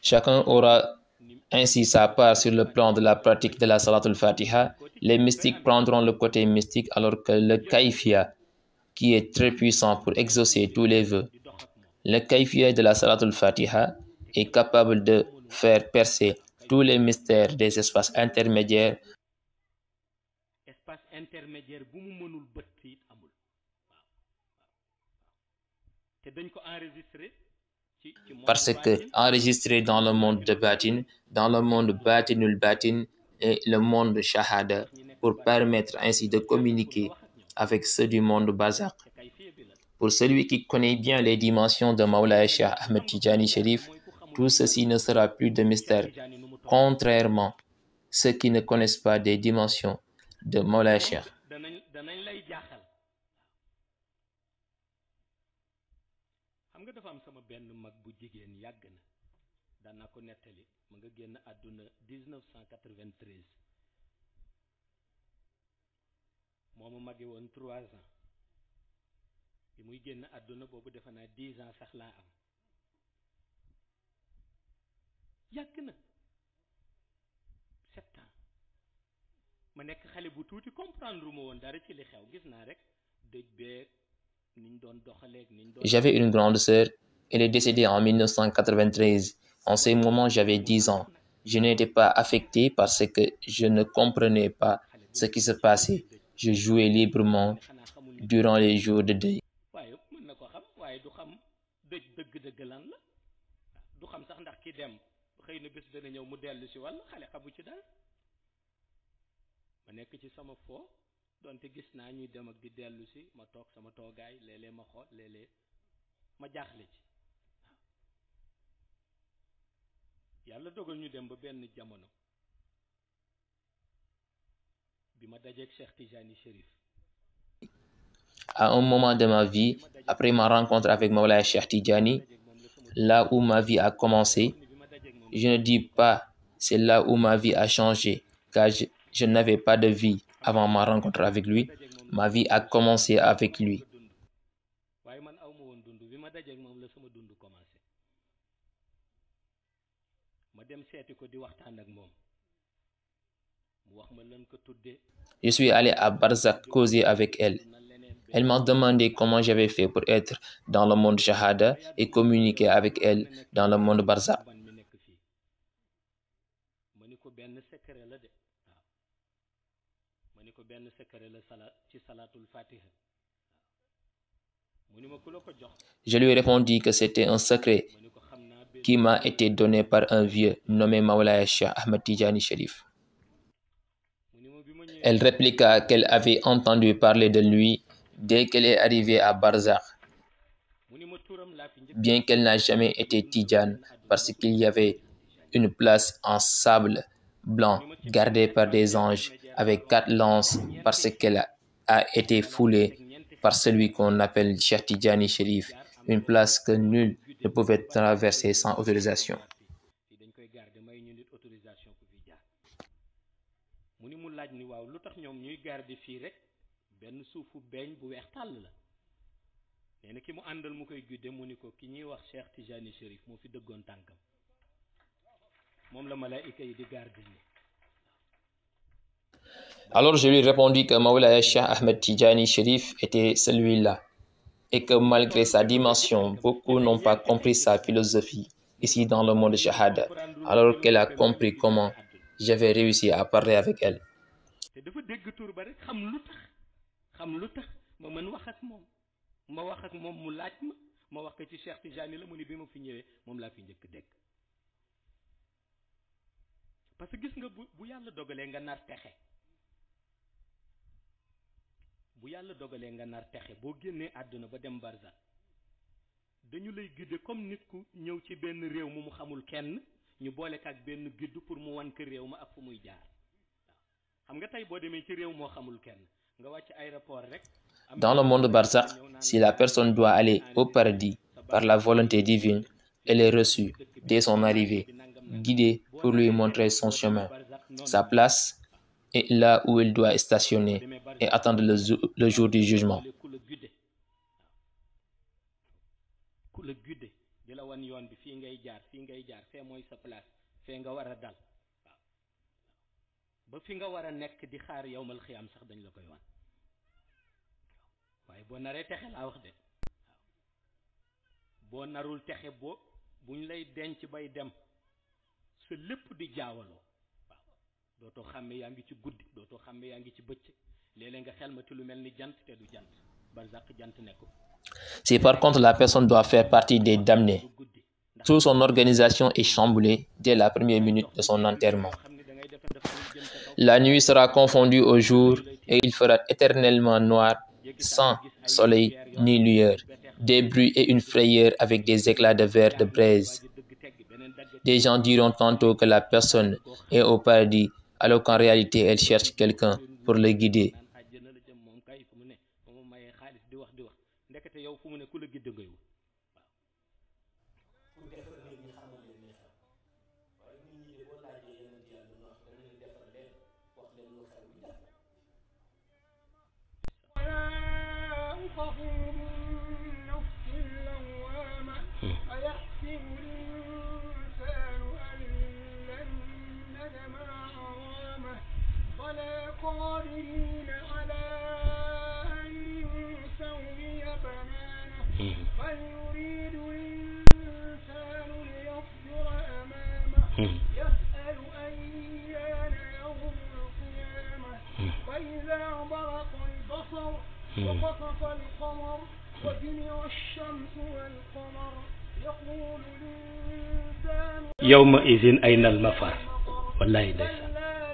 Chacun aura ainsi sa part sur le plan de la pratique de la Salatul Fatiha. Les mystiques prendront le côté mystique alors que le Kayfiya, qui est très puissant pour exaucer tous les vœux, le Kayfiya de la Salatul Fatiha est capable de faire percer tous les mystères des espaces intermédiaires. Parce que enregistré dans le monde de Batin, dans le monde Batinul Batin et le monde Shahada, pour permettre ainsi de communiquer avec ceux du monde Barzakh. Pour celui qui connaît bien les dimensions de Mawlaya Cheikh Ahmed Tidjani Sharif, tout ceci ne sera plus de mystère, contrairement à ceux qui ne connaissent pas des dimensions de Mawlaya Cheikh. dafa am sama benn mag bu jigéen yàgg na daan naa ko nettali ma nga génn àdduna 1993 moo ma magi woon 3 ans bi muy génn àdduna boobu defe naa 10 ans sax laa am yàgg na 7 ans ma nekk xale bu tuuti comprendre ma woon dara ci li xew gis naa rek dëj beeg. J'avais une grande sœur, elle est décédée en 1993. En ce moment, j'avais 10 ans. Je n'étais pas affecté parce que je ne comprenais pas ce qui se passait. Je jouais librement durant les jours de deuil. donte gis naa ñuy dem ak di dellu si ma toog sama toogaay léeg-léeg ma xool léeg-léeg ma jaaxle ci yàlla dogal ñu dem ba benn jamono bi ma dajeek Cheikh Tidjani Chérif. À un moment de ma vie, après ma rencontre avec Mawlaya Cheikh Tidjani, là où ma vie a commencé, je ne dis pas c'est là où ma vie a changé, car je n'avais pas de vie avant ma rencontre avec lui. Ma vie a commencé avec lui. Je suis allé à Barzakh causer avec elle. Elle m'a demandé comment j'avais fait pour être dans le monde Shahada et communiquer avec elle dans le monde Barzakh. Je lui ai répondu que c'était un secret qui m'a été donné par un vieux nommé Mawlaya Cheikh Ahmed Tidjani Sharif. Elle répliqua qu'elle avait entendu parler de lui dès qu'elle est arrivée à Barzakh, bien qu'elle n'a jamais été Tidjane parce qu'il y avait une place en sable blanc gardée par des anges avec 4 lances parce qu'elle a été foulée par celui qu'on appelle Cheikh Tidjani Sharif, une place que nul ne pouvait traverser sans autorisation. nee na ki mu àndal mu koy gudde mu ni ko ki ñuy wax Cheikh Tijani Chérif moo fi dëggoon tànkam moom la malaayika yi di garde ni. Alors je lui répondis que Mawlaya Cheikh Ahmed Tijani Chérif était celui-là et que malgré sa dimension, beaucoup n'ont pas compris sa philosophie ici dans le monde de Shahada, alors qu'elle a compris comment j'avais réussi à parler avec elle. te dafa dégg tur ba rek xam lu tax ma mën wax ak moom ma wax ak moom mu laaj ma wax ko ci Cheikh Tijani la mu ni bi ma fi ñëwee moom laa fi njëkk dégg. parce que gis nga bu yàlla dogalee nga nar texe boo génnee àdduna ba dem barza dañu lay guider comme nit ku ñëw ci benn réew mu xamul kenn ñu boole ko ak benn guide pour mu wan ko réew ma ak fu muy jaar. xam nga tey boo demee ci réew moo xamul kenn nga wàcc aéroport rek. Dans le monde barzakh, si la personne doit aller au paradis par la volonté divine, elle est reçue dès son arrivée, guidée pour lui montrer son chemin, sa place et là où elle doit stationner et attendre le jour du jugement. ku la guide di la wan yoon bi fii ngay jaar fee mooy sa place fee nga war a dal waaw ba fi nga war a nekk di xaar yawmal xiyaam sax dañ la koy wan waaye boo naree texe laa wax de waaw boo narul texe buñ lay denc bay dem sa lépp di jaawaloo waaw dootoo xàmme yaa ngi ci guddi dootoo xàmme yaa ngi ci bëccëg léeg-léeg nga xelmati lu mel ni jant te du jant barzak jant nekku. Si par contre la personne doit faire partie des damnés, toute son organisation est chamboulée dès la première minute de son enterrement. La nuit sera confondue au jour et il fera éternellement noir, sans soleil ni lueur, des bruits et une frayeur avec des éclats de verre de braise. Des gens diront tantôt que la personne est au paradis, alors qu'en réalité elle cherche quelqu'un pour le guider. ndekete yow fu mu ne ku la gidd ngay wut بل يريد الإنسان ليصدر أمامه يسأل أيان يوم القيامة فإذا برق البصر وخسف القمر وجمع الشمس والقمر يقول الإنسان يومئذ أين المفر والله ليس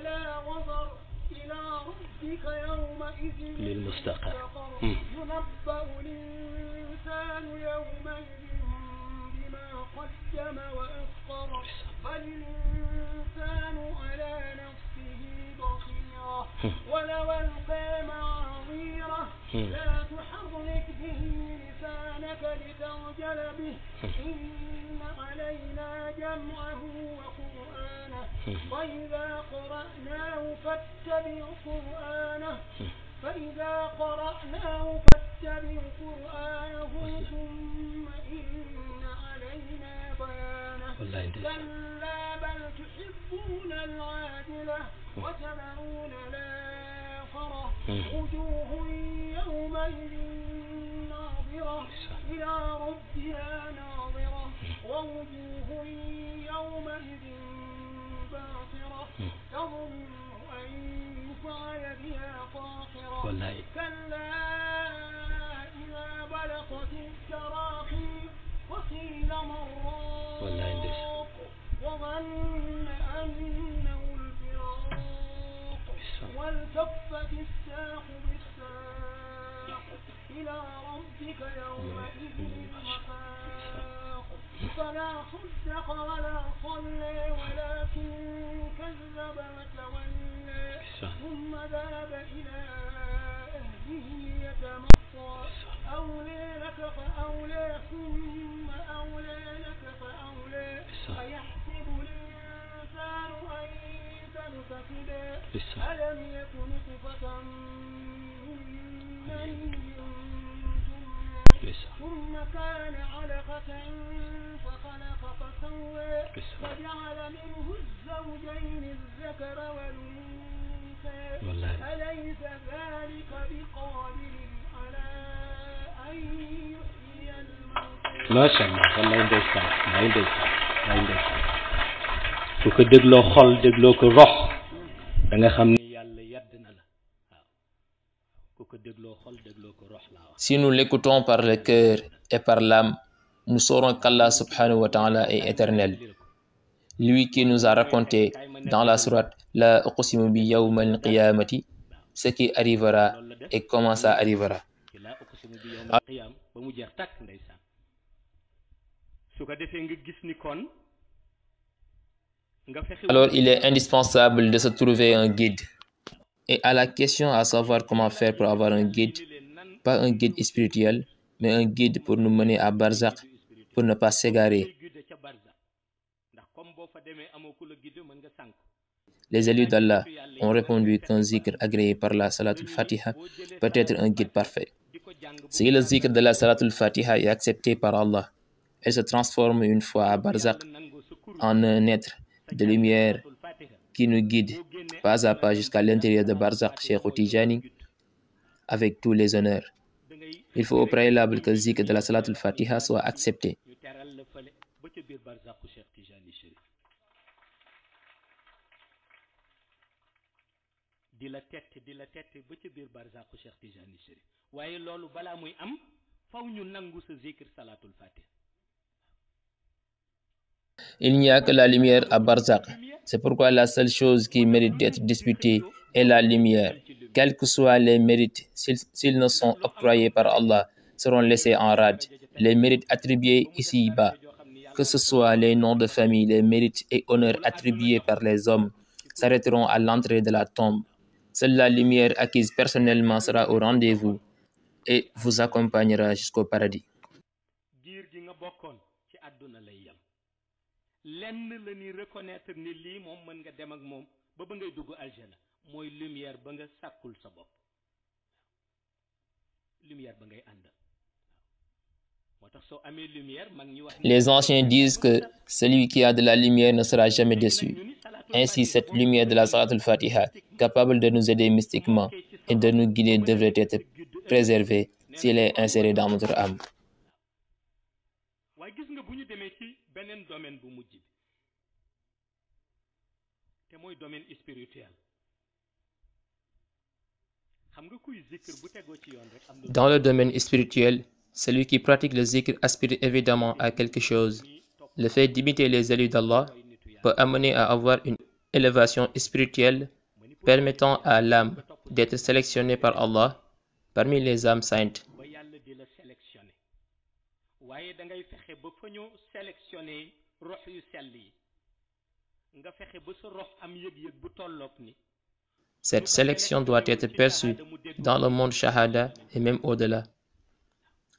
لا وزر إلى ربك يومئذ للمستقر ينبأ الإنسان يومئذ بما قدم وأخر بل الإنسان على نفسه بصيرة ولو ألقى معاذيره لا تحرك به لسانك لتعجل به إن علينا جمعه وقرآنه وإذا قرأناه فاتبع قرآنه ثم إن علينا بيانه كلا بل تحبون العاجلة وتذرون الآخرة وجوه يومئذ ناظرة إلى ربها ناظرة ووجوه يومئذ باصرة تظن أن يفعل بها فاقرة كلا إذا بلغت التراقي وقيل مرات وظن أنه الفراق والتفت الساق بالساق إلى ربك يومئذ المساق فلا صدق ولا صلى ولكن كذب وتولى ثم ذهب إلى أهله يتمطى أولى لك فأولى ثم أولى لك فأولى أيحسب الإنسان أن يترك سدى ألم يكن نطفة من مني يمنى ثم كان علقة فخلق فسوى فجعل منه الزوجين الذكر والأنثى أليس ذلك بقادر على أن يحيي الموتى ما شاء الله والله ndeysaan waay ndeysaan su ko dégloo xol dégloo ko rox da nga xam ni yàlla yedd na la waaw ku ko dégloo xol dégloo ko rox laa wax. Si nous l'écoutons par le cœur et par l'âme, nous saurons qu'Allah subhanahu wa ta'ala est éternel. Lui qui nous a raconté dans la sourate La uqsimu bi yawmal qiyamati ce qui arrivera et comment ça arrivera. La uqsimu bi yawmal qiyam ba mu jeex tàkk ndeysaan su ko defee nga gis ni kon nga fexe. Alors il est indispensable de se trouver un guide. Et à la question à savoir comment faire pour avoir un guide, pas un guide spirituel, mais un guide pour nous mener à Barzakh, pour ne pas s'égarer. Les élus d'Allah ont répondu qu'un zikr agréé par la Salatul Fatiha peut être un guide parfait. Si le zikr de la Salatul Fatiha est accepté par Allah, elle se transforme une fois à Barzakh en un être de lumière qui nous guide pas à pas jusqu'à l'intérieur de Barzakh Cheikh Tijani avec tous les honneurs. Il faut au préalable que le zikr de la Salatul Fatiha soit accepté. di la tette ba ci biir barzaqu Cheikh Tijani Chérif waaye loolu balaa muy am faw ñu nangu sa zikr salatul fatih. Il n'y a que la lumière à Barzakh. C'est pourquoi la seule chose qui mérite d'être disputée est la lumière. Quels que soient les mérites, s'ils ne sont octroyés par Allah, seront laissés en rade. Les mérites attribués ici-bas, que ce soit les noms de famille, les mérites et honneurs attribués par les hommes, s'arrêteront à l'entrée de la tombe. Seule la lumière acquise personnellement sera au rendez-vous et vous accompagnera jusqu'au paradis. lenn la ni reconnaître ni lii moom mën nga dem ak moom ba ngay dugg aljana mooy lumière ba nga sàkkul sa bopp lumière ba ngay ànd moo tax soo amee lumière mag ñi wax. Les anciens disent que celui qui a de la lumière ne sera jamais déçu. Ainsi cette lumière de la Salatul Fatiha capable de nous aider mystiquement et de nous guider devrait être préservée si elle est insérée dans notre âme. waaye gis nga bu ñu demee ci beneen domaine bu mujj bi te mooy domaine spirituel xam nga kuy zikr bu tegoo ci yoon rek am na. Dans le domaine spirituel, celui qui pratique le zikr aspire évidemment à quelque chose. Le fait d'imiter les élus d'Allah peut amener à avoir une élévation spirituelle permettant à l'âme d'être sélectionnée par Allah parmi les âmes saintes. waaye da ngay fexe ba fa ñu sélectionné rox yu sell yi nga fexe ba sa rox am yëg-yëg bu tolloog ni. Cette sélection doit être perçue dans le monde shahada et même au-delà.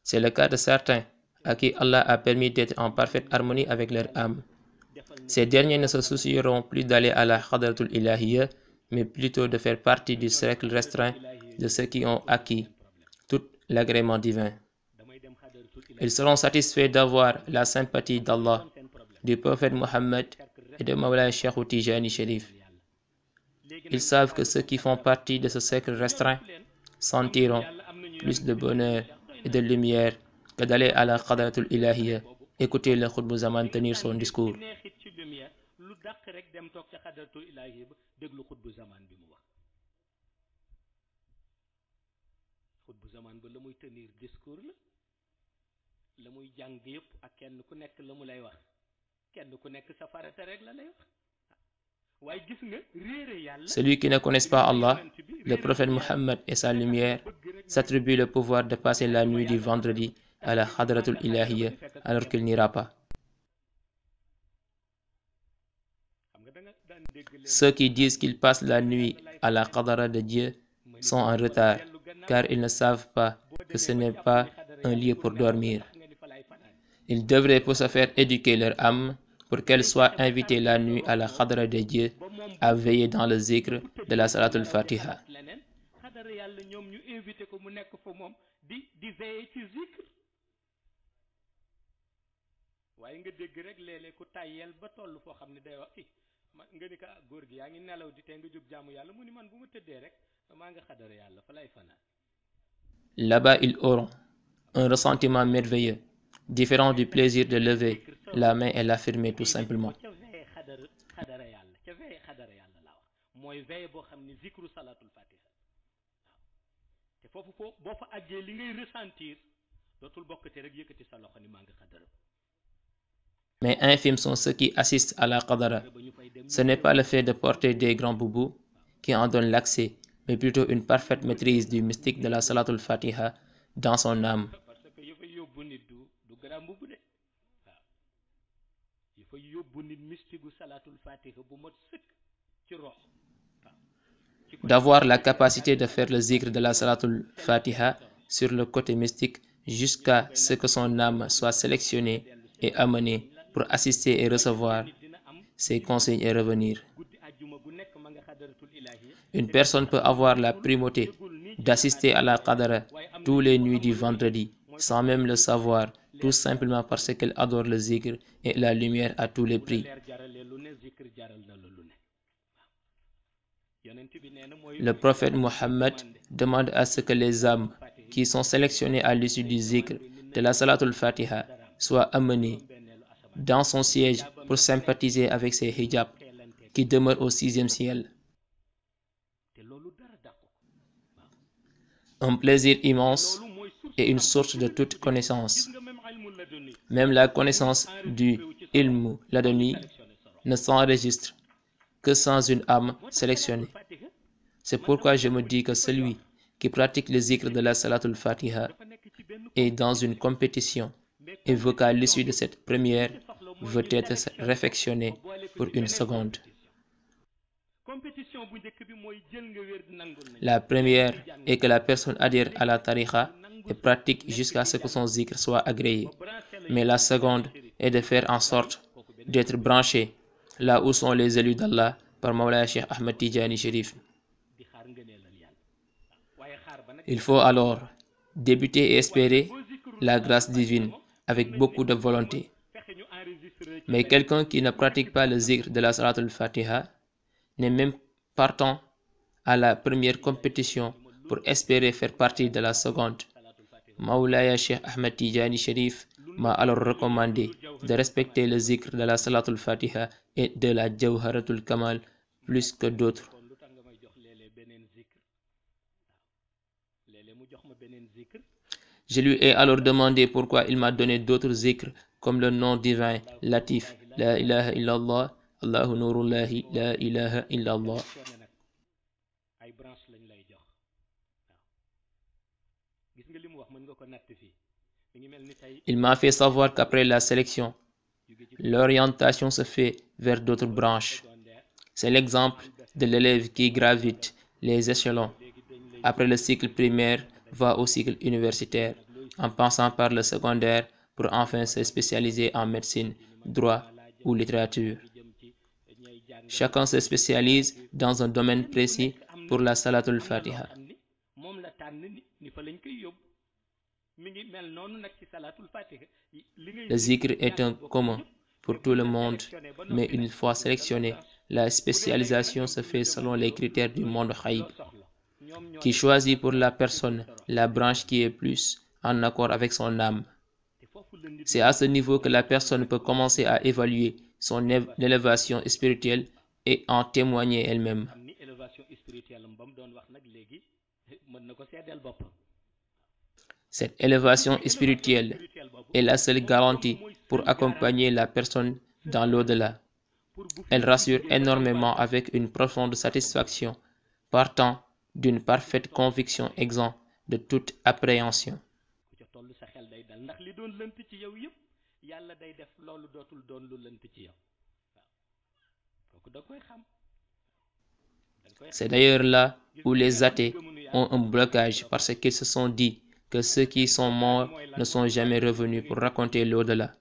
C'est le cas de certains à qui Allah a permis d'être en parfaite harmonie avec leur âme. Ces derniers ne se soucieront plus d'aller à la Hadratul Ilahiyya, mais plutôt de faire partie du cercle restreint de ceux qui ont acquis tout l'agrément divin. Ils seront satisfaits d'avoir la sympathie d'Allah, du prophète Mohammed et de Mawlana Cheikh Tijani Chérif. Ils savent que ceux qui font partie de ce cercle restreint sentiront plus de bonheur et de lumière que d'aller à la Hadratul Ilahiyya, écouter le Khutbu Zaman tenir son discours. la muy jàng yëpp ak kenn ku nekk la mu lay wax kenn ku nekk sa farata rek la lay wax waaye gis nga réere yàlla. Celui qui ne connaît pas Allah, le prophète Mohammed et sa lumière s'attribue le pouvoir de passer la nuit du vendredi à la Hadratul Ilahiyya alors qu'il n'ira pas. Ceux qui disent qu'ils passent la nuit à la Qadara de Dieu sont en retard car ils ne savent pas que ce n'est pas un lieu pour dormir. Ils devraient pour se faire éduquer leur âme pour qu'elle soit invitée la nuit à la Khadra de Dieu à veiller dans le zikr de la Salatul Fatiha. waaye nga dégg rek léeg-léeg ku tàyyeel ba toll foo xam ne day wax nga ni ko góor gi yaa ngi nelaw di tey nga jóg jaamu yàlla mu ni man bu ma tëddee rek maa nga xadara yàlla fa lay fanaan. Là-bas, ils auront un ressentiment merveilleux, différent du plaisir de lever la main et l'affirmer tout simplement. ca veille xadara yàlla ca veille xadara yàlla laa wax mooy veille boo xam ne zikru salatul fatiha waaw te foofu boo fa àggee li ngay ressentir dootul bokkate rek yëkkati sa loxo ni maa nga xadara. Mais infimes sont ceux qui assistent à la qadara. Ce n'est pas le fait de porter des grands boubous qui en donne l'accès, mais plutôt une parfaite maîtrise du mystique de la salatul fatiha dans son âme. Parce que yëfa yóbbu nit du grand boubou de waaw yëfa yóbbu nit mystique gu salatul fatiha bu mot sëkk ci rox. D'avoir la capacité de faire le zikr de la salatul fatiha sur le côté mystique jusqu'à ce que son âme soit sélectionnée et amenée pour assister et recevoir ses consignes et revenir. Une personne peut avoir la primauté d'assister à la qadara tous les nuits du vendredi sans même le savoir, tout simplement parce qu'elle adore le zikr et la lumière à tous les prix. Le prophète Mohammed demande à ce que les âmes qui sont sélectionnées à l'issue du zikr de la salatul fatiha soient amenées dans son siège pour sympathiser avec ses hijabs qui demeurent au 6e ciel. Un plaisir immense et une source de toute connaissance. Même la connaissance du ilm laduni ne s'enregistre que sans une âme sélectionnée. C'est pourquoi je me dis que celui qui pratique le zikr de la salatul fatiha est dans une compétition et veut qu'à l'issue de cette première veut être réfectionné pour une seconde. La première est que la personne adhère à la tariqa et pratique jusqu'à ce que son zikr soit agréé. Mais la seconde est de faire en sorte d'être branché là où sont les élus d'Allah par Mawlaya Cheikh Ahmed Tidjani Chérif. Il faut alors débuter et espérer la grâce divine avec beaucoup de volonté. Mais quelqu'un qui ne pratique pas le zikr de la salatul fatiha n'est même partant à la première compétition pour espérer faire partie de la seconde. Mawlaya Cheikh Ahmed Tidjani Chérif m'a alors recommandé de respecter le zikr de la salatul fatiha et de la jawharatul kamal plus que d'autres. Je lui ai alors demandé pourquoi il m'a donné d'autres zikrs comme le nom divin Latif, La ilaha illallah, Allahu nurullahi, La ilaha illallah. Il m'a fait savoir qu'après la sélection, l'orientation se fait vers d'autres branches. C'est l'exemple de l'élève qui gravite les échelons. Après le cycle primaire, va au cycle universitaire, en passant par le secondaire pour enfin se spécialiser en médecine, droit ou littérature. Chacun se spécialise dans un domaine précis pour la salatul fatiha. Le zikr est un commun pour tout le monde, mais une fois sélectionné, la spécialisation se fait selon les critères du monde khaïb, qui choisit pour la personne la branche qui est plus en accord avec son âme. C'est à ce niveau que la personne peut commencer à évaluer son élévation spirituelle et en témoigner elle-même. Cette élévation spirituelle est la seule garantie pour accompagner la personne dans l'au-delà. Elle rassure énormément avec une profonde satisfaction, partant d'une parfaite conviction exempte de toute appréhension. C'est d'ailleurs là où les athées ont un blocage parce qu'ils se sont dit que ceux qui sont morts ne sont jamais revenus pour raconter l'au-delà.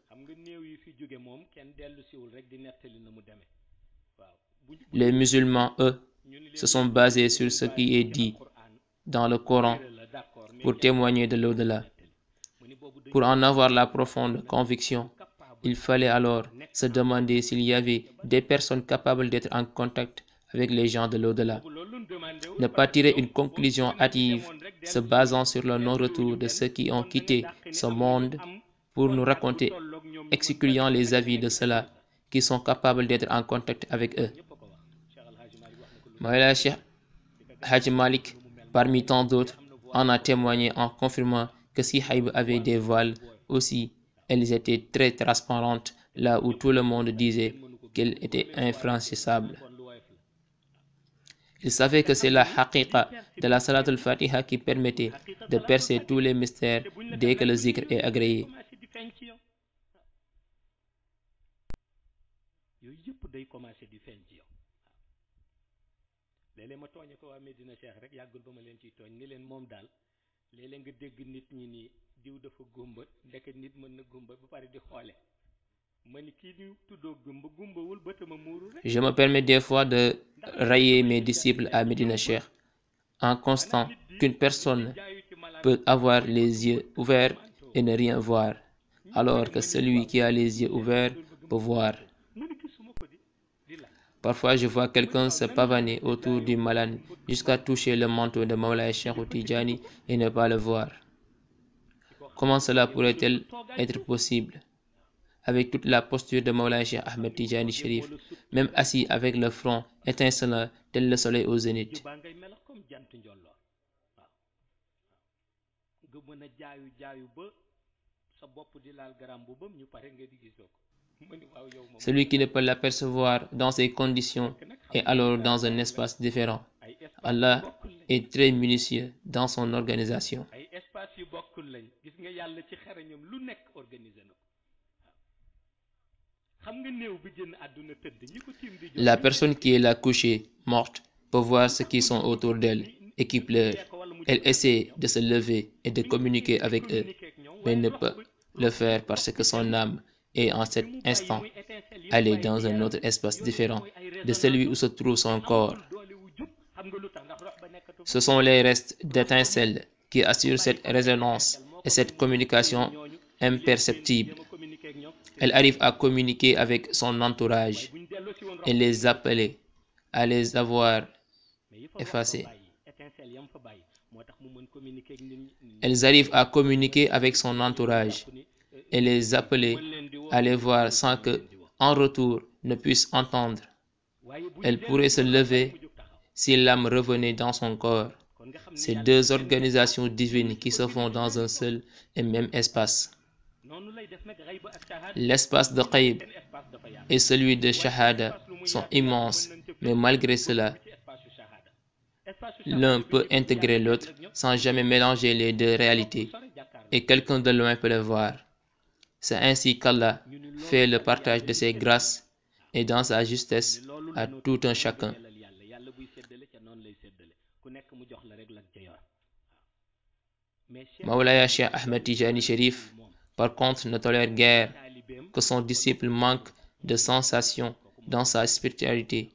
Les musulmans, eux, se sont basés sur ce qui est dit dans le Coran pour témoigner de l'au-delà. Pour en avoir la profonde conviction, Il fallait alors se demander s'il y avait des personnes capables d'être en contact avec les gens de l'au-delà. Ne pas tirer une conclusion hâtive se basant sur le non-retour de ceux qui ont quitté ce monde pour nous raconter, excluant les avis de ceux-là qui sont capables d'être en contact avec eux. Mawlana Cheikh Hadji Malick, parmi tant d'autres, en a témoigné en confirmant que si Haïb avait des voiles aussi, elles étaient très transparentes, là où tout le monde disait qu'elles étaient infranchissables. Il savait que c'est la haqiqa de la salat al-Fatiha qui permettait de percer tous les mystères dès que le zikr est agréé. léeg-léeg ma tooñe ko waa Medina Cheikh rek yàggul ba ma leen ciy tooñ ni leen moom daal léeg-léeg nga dégg nit ñi ni diw dafa gumba ndeke nit mën na gumba ba pare di xoole ma ni kii ñu tuddoo gumba gumbawul bëtama muuru rek. Je me permets des fois de railler mes disciples à Medina Cheikh en constant qu'une personne peut avoir les yeux ouverts et ne rien voir, alors que celui qui a les yeux ouverts peut voir. Parfois, je vois quelqu'un se pavaner autour du malade jusqu'à toucher le manteau de Mawlana Cheikh Tidjani et ne pas le voir. Comment cela pourrait-il être possible? Avec toute la posture de Mawlana Cheikh Ahmed Tidjani Chérif, même assis avec le front étincelant tel le soleil au zénith. Celui qui ne peut l'apercevoir dans ces conditions est alors dans un espace différent. Allah est très minutieux dans son organisation. La personne qui est là couchée, morte, peut voir ceux qui sont autour d'elle et qui pleurent. Elle essaie de se lever et de communiquer avec eux, mais ne peut le faire parce que son âme est en cet instant allée dans un autre espace différent de celui où se trouve son corps. Ce sont les restes d'étincelles qui assurent cette résonance et cette communication imperceptible. Elle arrive à communiquer avec son entourage et les appeler à les avoir effacés. Elles arrivent à communiquer avec son entourage et les appeler à les voir sans que, en retour, ne puissent entendre. Elle pourrait se lever si l'âme revenait dans son corps. Ces deux organisations divines qui se font dans un seul et même espace. L'espace de Qayb et celui de Shahada sont immenses, mais malgré cela, l'un peut intégrer l'autre sans jamais mélanger les deux réalités, et quelqu'un de loin peut le voir. C'est ainsi qu'Allah fait le partage de ses grâces et dans sa justesse à tout un chacun. Mawlaya Cheikh Ahmed Tidjani Chérif, par contre, ne tolère guère que son disciple manque de sensation dans sa spiritualité.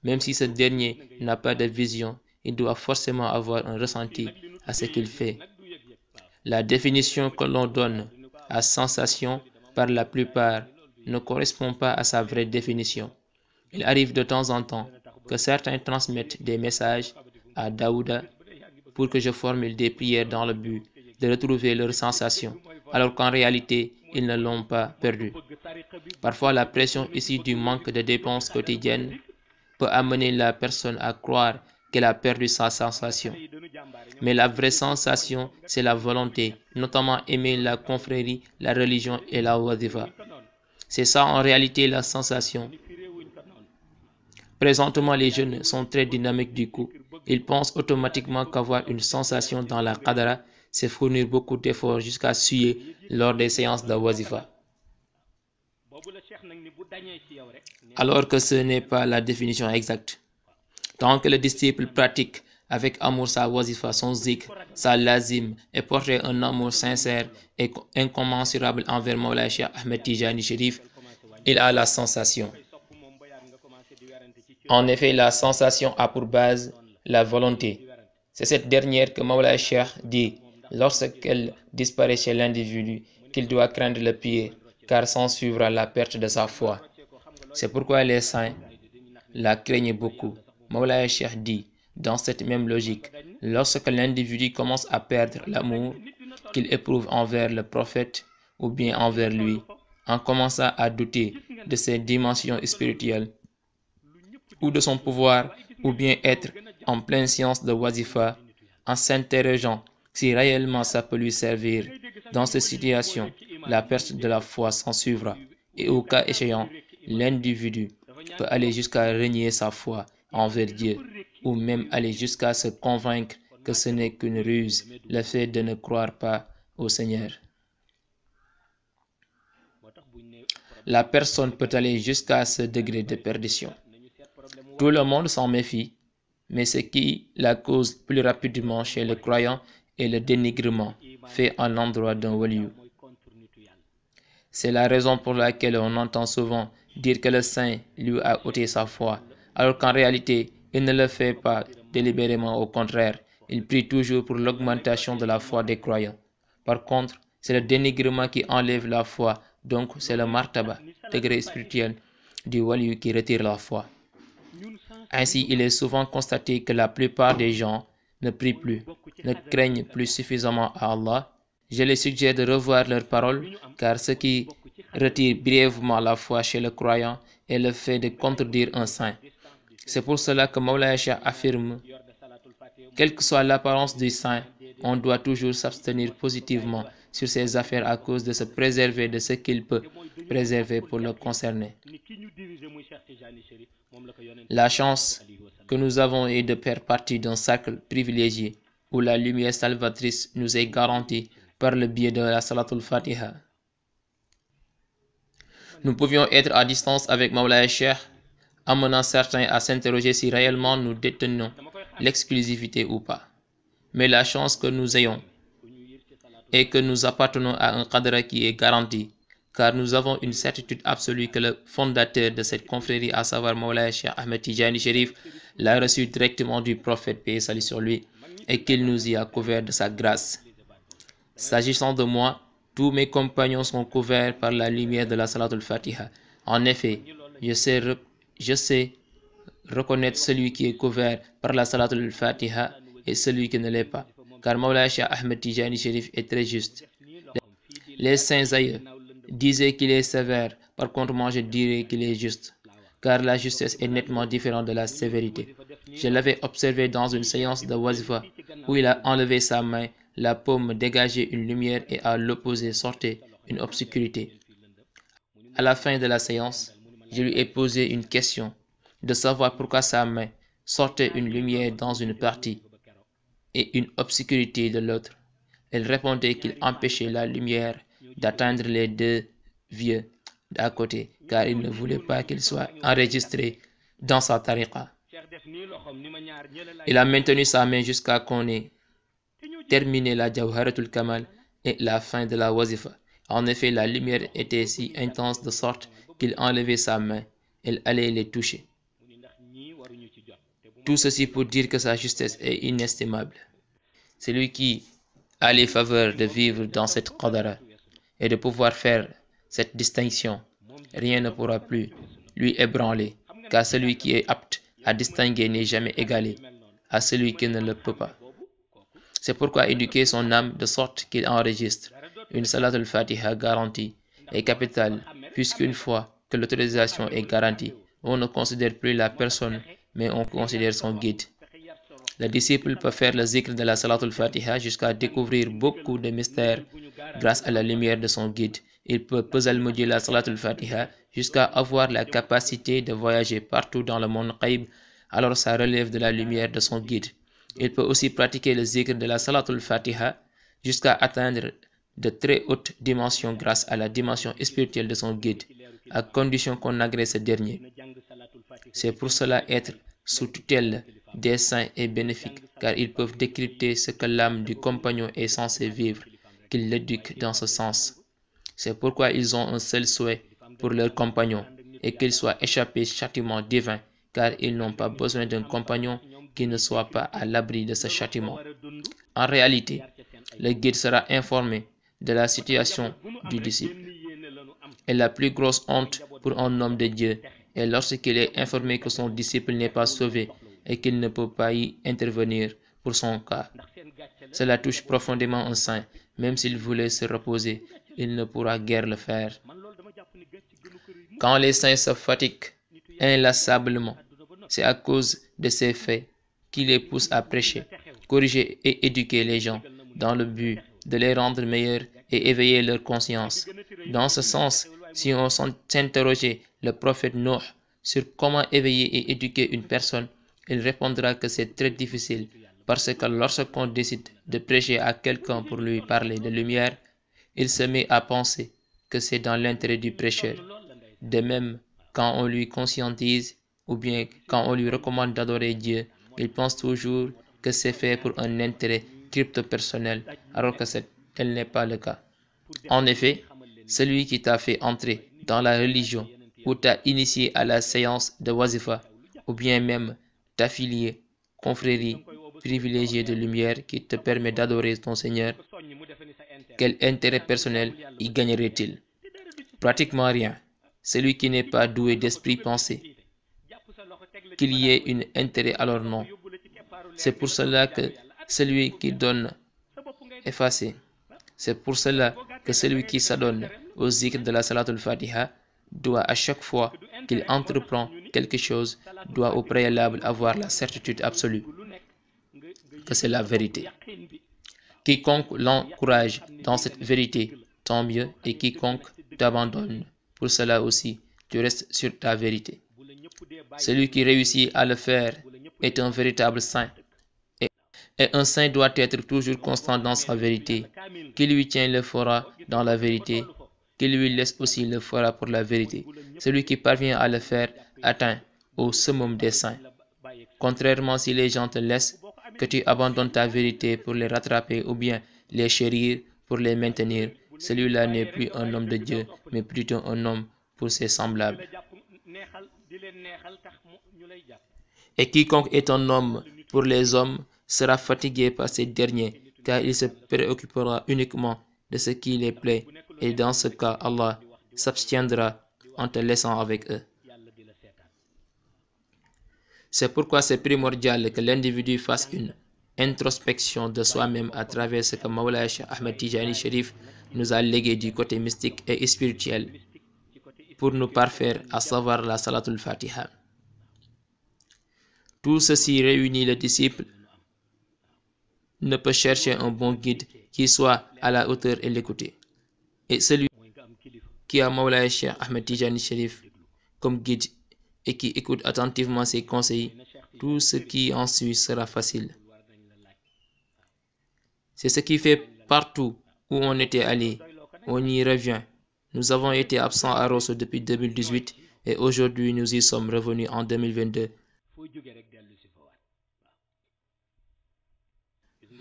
Même si ce dernier n'a pas de vision, il doit forcément avoir un ressenti à ce qu'il fait. La définition que l'on donne à sensation par la plupart ne correspond pas à sa vraie définition. Il arrive de temps en temps que certains transmettent des messages à Daouda pour que je formule des prières dans le but de retrouver leur sensation, alors qu'en réalité, ils ne l'ont pas perdu. Parfois, la pression issue du manque de dépenses quotidiennes peut amener la personne à croire qu'elle a perdu sa sensation. Mais la vraie sensation, c'est la volonté, notamment aimer la confrérie, la religion et la wazifa. C'est ça en réalité la sensation. Présentement, les jeunes sont très dynamiques du coup. Ils pensent automatiquement qu'avoir une sensation dans la qadara, c'est fournir beaucoup d'efforts jusqu'à suer lors des séances de wazifa. Alors que ce n'est pas la définition exacte. Tant que le disciple pratique avec amour sa wazifa, son zikr, sa lazim et porter un amour sincère et incommensurable envers Mawlana Cheikh Ahmed Tidjani Chérif, il a la sensation. En effet, la sensation a pour base la volonté. C'est cette dernière que Mawlana Cheikh dit lorsqu'elle disparaît chez l'individu qu'il doit craindre le pire, car s'en suivra la perte de sa foi. C'est pourquoi les saints la craignent beaucoup. Mawlaya Cheikh dit, dans cette même logique, lorsque l'individu commence à perdre l'amour qu'il éprouve envers le prophète ou bien envers lui, en commençant à douter de ses dimensions spirituelles ou de son pouvoir, ou bien être en pleine science de wazifa, en s'interrogeant si réellement ça peut lui servir. Dans cette situation, la perte de la foi s'en suivra, et au cas échéant, l'individu peut aller jusqu'à renier sa foi envers Dieu, ou même aller jusqu'à se convaincre que ce n'est qu'une ruse, le fait de ne croire pas au Seigneur. La personne peut aller jusqu'à ce degré de perdition. Tout le monde s'en méfie, mais ce qui la cause plus rapidement chez le croyant est le dénigrement fait à l'endroit d'un waliyu. C'est la raison pour laquelle on entend souvent dire que le saint lui a ôté sa foi, alors qu'en réalité, il ne le fait pas délibérément, au contraire, il prie toujours pour l'augmentation de la foi des croyants. Par contre, c'est le dénigrement qui enlève la foi, donc c'est le martaba, degré spirituel du waliyu qui retire la foi. Ainsi, il est souvent constaté que la plupart des gens ne prient plus, ne craignent plus suffisamment à Allah. Je les suggère de revoir leurs paroles, car ce qui retire brièvement la foi chez le croyant est le fait de contredire un saint. C'est pour cela que Mawlaya Cheikh affirme, quelle que soit l'apparence du saint, on doit toujours s'abstenir positivement sur ses affaires à cause de se préserver de ce qu'il peut préserver pour le concerner. La chance que nous avons est de faire partie d'un cercle privilégié où la lumière salvatrice nous est garantie par le biais de la Salatul Fatiha. Nous pouvions être à distance avec Mawlaya Cheikh, amenant certains à s'interroger si réellement nous détenons l'exclusivité ou pas. Mais la chance que nous ayons est que nous appartenons à un cadre qui est garanti, car nous avons une certitude absolue que le fondateur de cette confrérie, à savoir Mawlaya Cheikh Ahmed Tijani Chérif, l'a reçu directement du prophète, paix et salut sur lui, et qu'il nous y a couvert de sa grâce. S'agissant de moi, tous mes compagnons sont couverts par la lumière de la Salatul Fatiha. En effet, je sais reconnaître celui qui est couvert par la Salatul Fatiha et celui qui ne l'est pas, car Mawlaya Cheikh Ahmed Tijani Chérif est très juste. Les saints aïeux disaient qu'il est sévère, par contre moi je dirais qu'il est juste, car la justesse est nettement différente de la sévérité. Je l'avais observé dans une séance de wazifa où il a enlevé sa main, la paume dégageait une lumière et à l'opposé sortait une obscurité. À la fin de la séance, je lui ai posé une question de savoir pourquoi sa main sortait une lumière dans une partie et une obscurité de l'autre. Elle répondait qu'il empêchait la lumière d'atteindre les deux vieux d'à côté, car il ne voulait pas qu'il soit enregistré dans sa tariqa. Il a maintenu sa main jusqu'à qu'on ait terminé la Jawharatul Kamal et la fin de la wazifa. En effet, la lumière était si intense de sorte qu'il enlevait sa main, elle allait les toucher. Tout ceci pour dire que sa justesse est inestimable. C'est lui qui a les faveurs de vivre dans cette qadara et de pouvoir faire cette distinction. Rien ne pourra plus lui ébranler, car celui qui est apte à distinguer n'est jamais égalé à celui qui ne le peut pas. C'est pourquoi éduquer son âme de sorte qu'il enregistre une Salatul Fatiha garantie est capitale, puisqu'une fois que l'autorisation est garantie, on ne considère plus la personne, mais on considère son guide. Le disciple peut faire le zikr de la Salatul Fatiha jusqu'à découvrir beaucoup de mystères grâce à la lumière de son guide. Il peut psalmodier la Salatul Fatiha jusqu'à avoir la capacité de voyager partout dans le monde qaib, alors ça relève de la lumière de son guide. Il peut aussi pratiquer le zikr de la Salatul Fatiha jusqu'à atteindre de très hautes dimensions grâce à la dimension spirituelle de son guide, à condition qu'on agrée ce dernier. C'est pour cela être sous tutelle des saints est bénéfique, car ils peuvent décrypter ce que l'âme du compagnon est censée vivre, qu'ils l'éduquent dans ce sens. C'est pourquoi ils ont un seul souhait pour leur compagnon, et qu'il soit échappé châtiment divin, car ils n'ont pas besoin d'un compagnon qui ne soit pas à l'abri de ce châtiment. En réalité, le guide sera informé de la situation du disciple. Et la plus grosse honte pour un homme de Dieu est lorsqu'il est informé que son disciple n'est pas sauvé et qu'il ne peut pas y intervenir pour son cas. Cela touche profondément un saint. Même s'il voulait se reposer, il ne pourra guère le faire. Quand les saints se fatiguent inlassablement, c'est à cause de ces faits qui les poussent à prêcher, corriger et éduquer les gens dans le but de les rendre meilleurs et éveiller leur conscience. Dans ce sens, si on s'interrogeait le prophète Nuh sur comment éveiller et éduquer une personne, il répondra que c'est très difficile parce que lorsqu'on décide de prêcher à quelqu'un pour lui parler de lumière, il se met à penser que c'est dans l'intérêt du prêcheur. De même, quand on lui conscientise ou bien quand on lui recommande d'adorer Dieu, il pense toujours que c'est fait pour un intérêt crypto-personnel, alors que tel n'est pas le cas. En effet, celui qui t'a fait entrer dans la religion ou t'a initié à la séance de Wazifa, ou bien même t'affilier, confrérie privilégiée de lumière qui te permet d'adorer ton Seigneur, quel intérêt personnel y gagnerait-il? Pratiquement rien. Celui qui n'est pas doué d'esprit pensé, qu'il y ait un intérêt alors non. C'est pour cela que celui qui donne effacé. C'est pour cela que celui qui s'adonne au zikr de la Salatul Fatiha doit à chaque fois qu'il entreprend quelque chose, doit au préalable avoir la certitude absolue que c'est la vérité. Quiconque l'encourage dans cette vérité, tant mieux, et quiconque t'abandonne, pour cela aussi, tu restes sur ta vérité. Celui qui réussit à le faire est un véritable saint. Et un saint doit être toujours constant dans sa vérité. Qui lui tient le fera dans la vérité, qui lui laisse aussi le fera pour la vérité. Celui qui parvient à le faire atteint au summum des saints. Contrairement si les gens te laissent, que tu abandonnes ta vérité pour les rattraper ou bien les chérir pour les maintenir, celui-là n'est plus un homme de Dieu, mais plutôt un homme pour ses semblables. Et quiconque est un homme pour les hommes sera fatigué par ces derniers, car il se préoccupera uniquement de ce qui les plaît, et dans ce cas, Allah s'abstiendra en te laissant avec eux. C'est pourquoi c'est primordial que l'individu fasse une introspection de soi-même à travers ce que Mawlaya Cheikh Ahmed Tijani Cherif nous a légué du côté mystique et spirituel pour nous parfaire à savoir la Salatul Fatiha. Tout ceci réunit, le disciple ne peut chercher un bon guide qui soit à la hauteur et l'écouter. Et celui qui a Mawlaya Cheikh Ahmed Tijani Cherif comme guide et qui écoute attentivement ses conseils, tout ce qui en suit sera facile. C'est ce qui fait partout où on était allé, on y revient. Nous avons été absents à Rosso depuis 2018 et aujourd'hui nous y sommes revenus en 2022.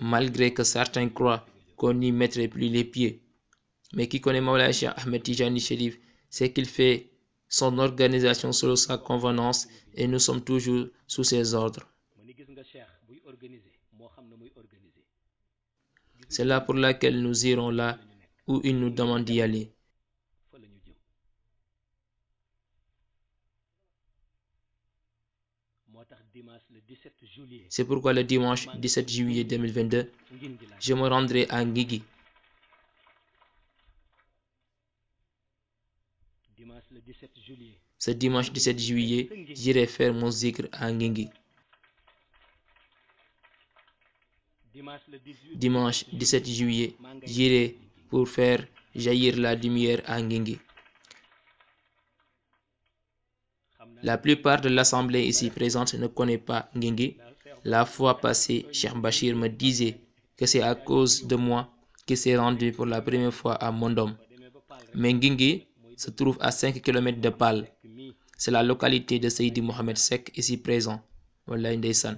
Malgré que certains croient qu'on n'y mettrait plus les pieds. Mais qui connaît Mawlaya Cheikh Ahmed Tijani Cherif, c'est qu'il fait son organisation selon sa convenance et nous sommes toujours sous ses ordres. C'est là pour laquelle nous irons là où il nous demande d'y aller. C'est pourquoi le dimanche 17 juillet 2022, je me rendrai à Ngigi. Ce dimanche 17 juillet, j'irai faire mon zikr à Ngigi. Dimanche 17 juillet, j'irai pour faire jaillir la lumière à Ngigi. La plupart de l'assemblée ici présente ne connaît pas Ngigi. La fois passée, Cheikh Bachir me disait que c'est à cause de moi qu'il s'est rendu pour la première fois à Mondom. Mais Ngigi se trouve à 5 km de Pal. C'est la localité de Seydi Mohamed Sek ici présent. Wallahi Ndeysan.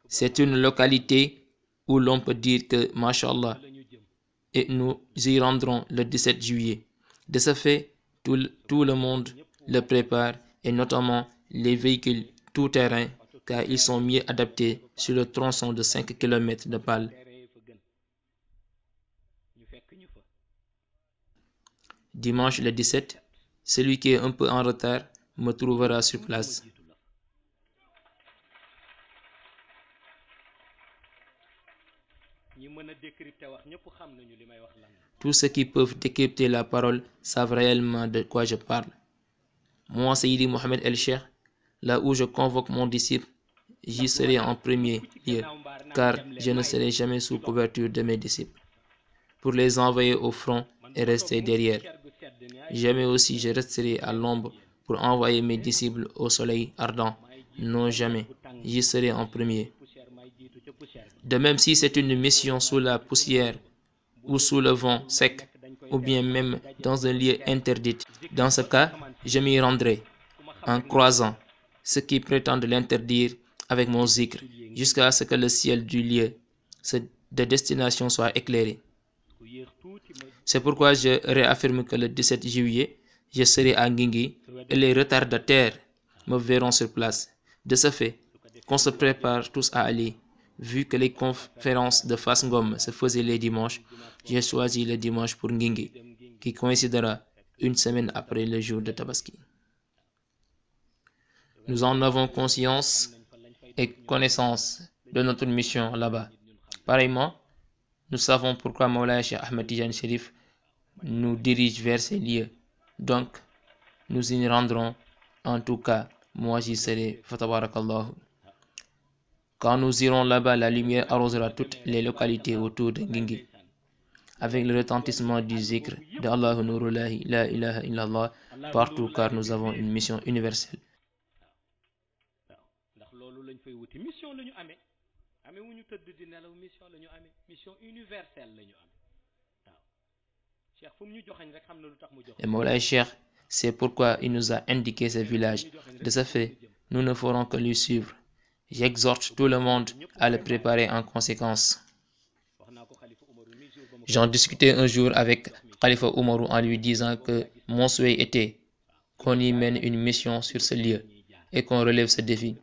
C'est une localité où l'on peut dire que, Masha'Allah, et nous y rendrons le 17 juillet. De ce fait, tout le monde le prépare, et notamment les véhicules tout-terrain, car ils sont mieux adaptés sur le tronçon de 5 km de Pal. Dimanche le 17, celui qui est un peu en retard me trouvera sur place. Tous ceux qui peuvent décrypter la parole savent réellement de quoi je parle. Moi, Sayyidi Mohamed El-Cheikh, là où je convoque mon disciple, j'y serai en premier lieu, car je ne serai jamais sous couverture de mes disciples, pour les envoyer au front et rester derrière. Jamais aussi je resterai à l'ombre pour envoyer mes disciples au soleil ardent. Non, jamais. J'y serai en premier. De même, si c'est une mission sous la poussière ou sous le vent sec, ou bien même dans un lieu interdit, dans ce cas, je m'y rendrai en croisant ceux qui prétendent l'interdire avec mon zikr, jusqu'à ce que le ciel du lieu de destination soit éclairé. C'est pourquoi je réaffirme que le 17 juillet, je serai à Ngingui et les retardataires me verront sur place. De ce fait, qu'on se prépare tous à aller. Vu que les conférences de Fass Ngom se faisaient les dimanches, j'ai choisi le dimanche pour Ngingui, qui coïncidera une semaine après le jour de Tabaski. Nous en avons conscience et connaissance de notre mission là-bas. Pareillement, nous savons pourquoi Mawlaya Cheikh Ahmed Tidiane Chérif nous dirige vers ces lieux. Donc, nous y rendrons. En tout cas, moi j'y serai. Fatabarakallahu. Quand nous irons là-bas, la lumière arrosera toutes les localités autour de Ngingui, avec le retentissement du zikr de Allahu Nurullahi, la ilaha illallah, partout, car nous avons une mission universelle. Et Mawlaya Cheikh, c'est pourquoi il nous a indiqué ce village. De ce fait, nous ne ferons que lui suivre. J'exhorte tout le monde à le préparer en conséquence. J'en discutais un jour avec Khalifa Oumarou en lui disant que mon souhait était qu'on y mène une mission sur ce lieu et qu'on relève ce défi.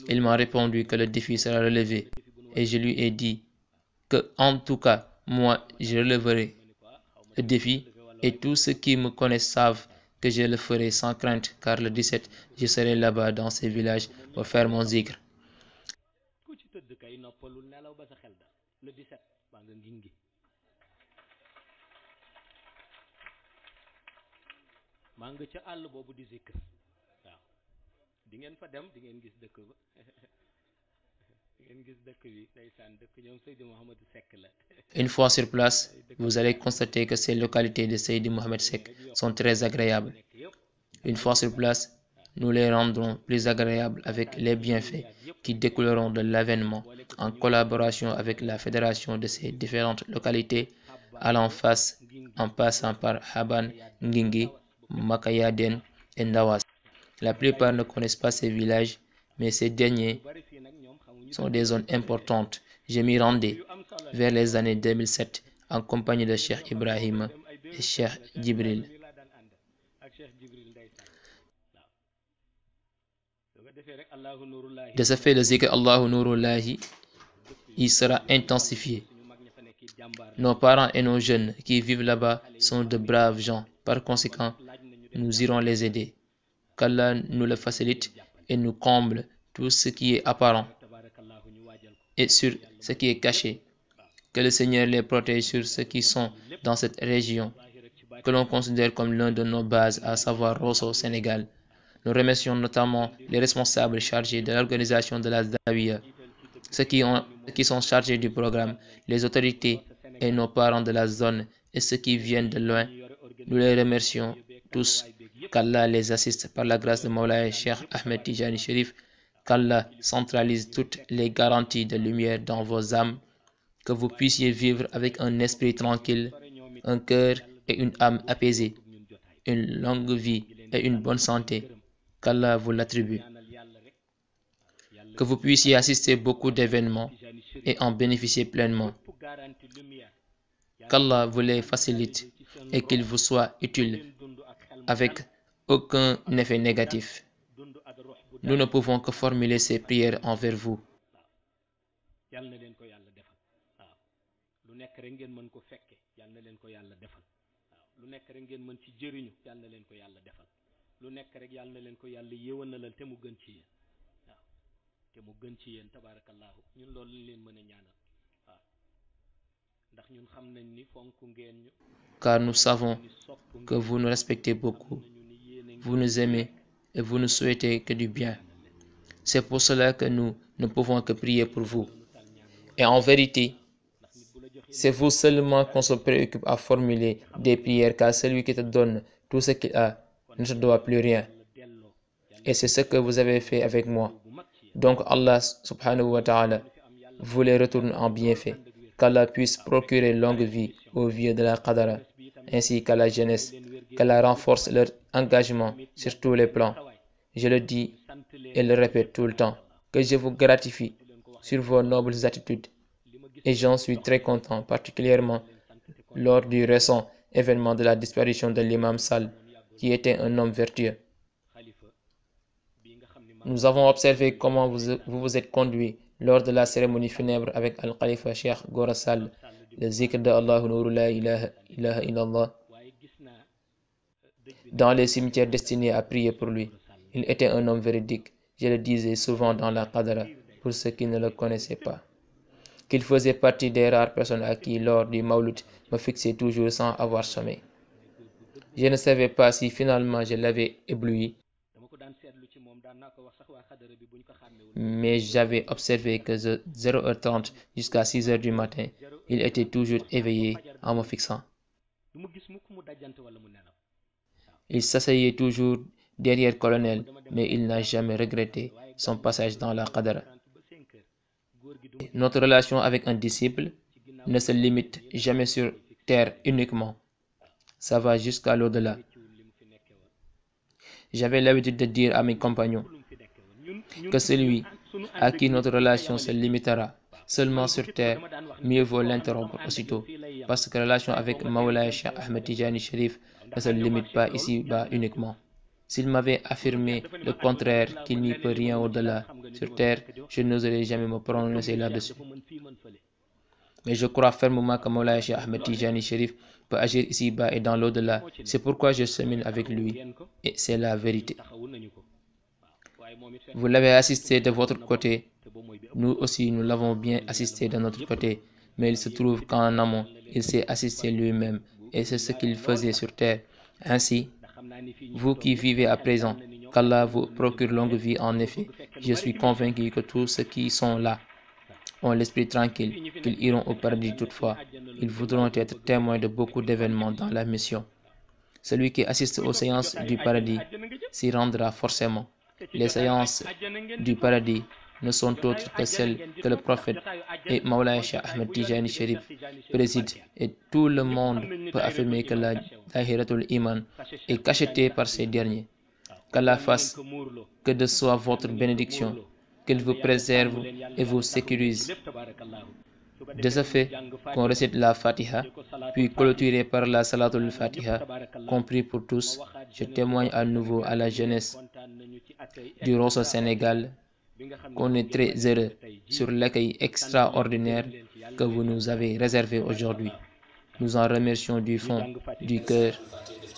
Il m'a répondu que le défi sera relevé et je lui ai dit que, en tout cas, moi, je relèverai le défi et tous ceux qui me connaissent savent que je le ferai sans crainte, car le 17, je serai là-bas dans ces villages pour faire mon zikr. Une fois sur place, vous allez constater que ces localités de Seydi Mohamed Seck sont très agréables. Une fois sur place, nous les rendrons plus agréables avec les bienfaits qui découleront de l'avènement en collaboration avec la fédération de ces différentes localités, allant Fass en passant par Haban, Ngingui, Makayaden et Ndawas. La plupart ne connaissent pas ces villages, mais ces derniers sont des zones importantes. Je m'y rendais vers les années 2007 en compagnie de Cheikh Ibrahim et Cheikh Djibril. De ce fait, le zikr Allahu Nurullahi y sera intensifié. Nos parents et nos jeunes qui vivent là-bas sont de braves gens. Par conséquent, nous irons les aider. Qu'Allah nous le facilite et nous comble tout ce qui est apparent et sur ce qui est caché. Que le Seigneur les protège sur ceux qui sont dans cette région, que l'on considère comme l'un de nos bases, à savoir Rosso, Sénégal. Nous remercions notamment les responsables chargés de l'organisation de la Zawiya, ceux qui sont chargés du programme, les autorités et nos parents de la zone et ceux qui viennent de loin. Nous les remercions tous. Qu'Allah les assiste par la grâce de Mawlaya Cheikh Ahmed Tijani Chérif. Qu'Allah centralise toutes les garanties de lumière dans vos âmes, que vous puissiez vivre avec un esprit tranquille, un cœur et une âme apaisée, une longue vie et une bonne santé. Qu'Allah vous l'attribue. Que vous puissiez assister beaucoup d'événements et en bénéficier pleinement. Qu'Allah vous les facilite et qu'il vous soit utile avec aucun effet négatif. Nous ne pouvons que formuler ces prières envers vous. lu nekk rek ngeen mën ci jëriñu yàlla na leen ko yàlla defal lu nekk rek yàlla na leen ko yàlla yéwénalal te mu gën ci yéen waaw te mu gën ci yéen tabaarakallaahu ñun loolu lañ leen mën a ñaanal waaw ndax ñun xam nañ ni fonk ngeen ñu. Car nous savons que vous nous respectez beaucoup, vous nous aimez et vous nous souhaitez que du bien. C'est pour cela que nous ne pouvons que prier pour vous. Et en vérité, c'est vous seulement qu'on se préoccupe à formuler des prières, car celui qui te donne tout ce qu'il a ne te doit plus rien. Et c'est ce que vous avez fait avec moi. Donc Allah subhanahu wa ta'ala vous les retourne en bienfait. Qu'Allah puisse procurer longue vie aux vieux de la Qadara, ainsi qu'à la jeunesse, qu'Allah renforce leur engagement sur tous les plans. Je le dis et le répète tout le temps, que je vous gratifie sur vos nobles attitudes. Et j'en suis très content, particulièrement lors du récent événement de la disparition de l'imam Sall, qui était un homme vertueux. Nous avons observé comment vous vous êtes conduit lors de la cérémonie funèbre avec Al-Khalifa Cheikh Gora Sall, le zikr de Allah Nourou la ilaha illallah, dans les cimetières destinés à prier pour lui. Il était un homme véridique, je le disais souvent dans la Qadara, pour ceux qui ne le connaissaient pas, qu'il faisait partie des rares personnes à qui, lors du Mawlud, me fixait toujours sans avoir sommeil. Je ne savais pas si finalement je l'avais ébloui, mais j'avais observé que de 0h30 jusqu'à 6h du matin, il était toujours éveillé en me fixant. Il s'asseyait toujours derrière le colonel, mais il n'a jamais regretté son passage dans la Qadara. Notre relation avec un disciple ne se limite jamais sur terre uniquement. Ça va jusqu'à l'au-delà. J'avais l'habitude de dire à mes compagnons que celui à qui notre relation se limitera seulement sur terre, mieux vaut l'interrompre aussitôt, parce que la relation avec Mawlaya Cheikh Ahmed Tijani Sharif ne se limite pas ici-bas uniquement. S'il m'avait affirmé le contraire, qu'il n'y peut rien au-delà sur terre, je n'oserais jamais me prononcer là-dessus. Mais je crois fermement que Mawlaya Cheikh Ahmed Tijani Sharif peut agir ici-bas et dans l'au-delà. C'est pourquoi je chemine avec lui, et c'est la vérité. Vous l'avez assisté de votre côté, nous aussi nous l'avons bien assisté de notre côté, mais il se trouve qu'en amont, il s'est assisté lui-même, et c'est ce qu'il faisait sur terre. Ainsi, vous qui vivez à présent, qu'Allah vous procure longue vie. En effet, je suis convaincu que tous ceux qui sont là ont l'esprit tranquille, qu'ils iront au paradis toutefois. Ils voudront être témoins de beaucoup d'événements dans la mission. Celui qui assiste aux séances du paradis s'y rendra forcément. Les séances du paradis ne sont autres que celles que le prophète et Mawlaya Cheikh Ahmed Tijani Sharif président, et tout le monde peut affirmer que la Dahiratul Iman est cachetée par ces derniers. Qu'Allah fasse que de soit votre bénédiction, qu'il vous préserve et vous sécurise. De ce fait, qu'on récite la Fatiha, puis clôturé par la Salatul Fatiha, compris pour tous, je témoigne à nouveau à la jeunesse du Rosso Sénégal qu'on est très heureux sur l'accueil extraordinaire que vous nous avez réservé aujourd'hui. Nous en remercions du fond du cœur.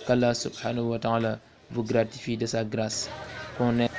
Qu'Allah subhanahu wa ta'ala vous gratifie de sa grâce. Qu'on est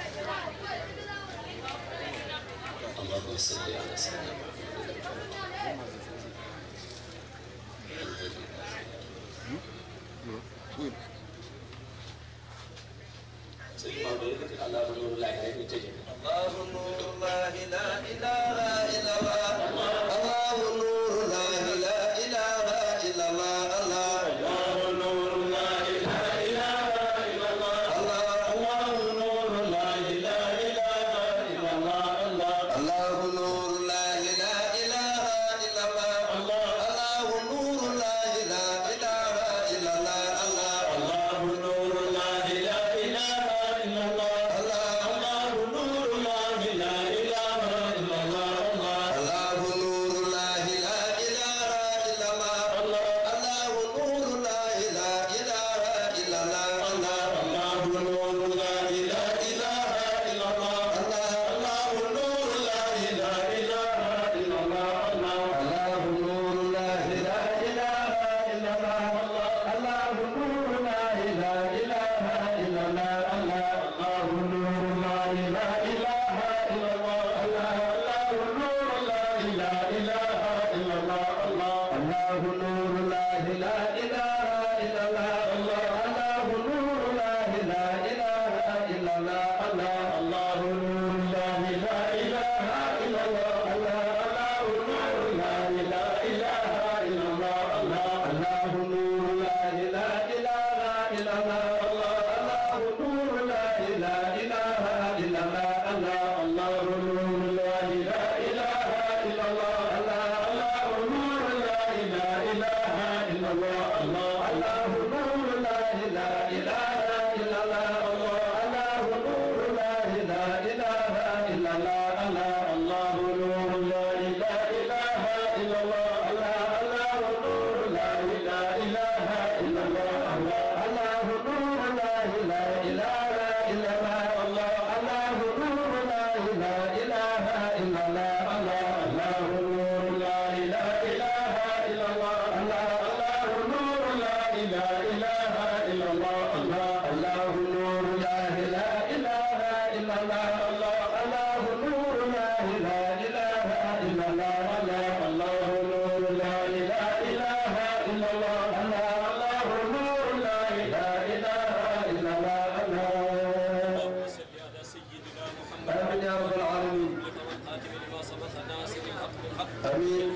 نور لا إله إلا الله الله نور لا إله إلا الله الله نور لا إله إلا الله الله نور لا إله إلا الله الله نور لا إله إلا الله الله نور لا إله إلا الله الله نور لا إله إلا الله الله نور لا إله إلا الله الله نور لا إله إلا الله الله نور لا إله إلا الله الله نور لا إله إلا الله الله نور لا إله إلا الله الله نور لا إله إلا الله الله نور لا إله إلا الله الله نور لا إله إلا الله الله نور لا إله إلا الله الله نور لا إله إلا الله الله نور لا إله إلا الله الله نور لا إله إلا الله الله نور لا إله إلا الله اللهم صل على سيدنا محمد آمين يا رب العالمين والخاتم لما سبق ناصر الحق بالحق آمين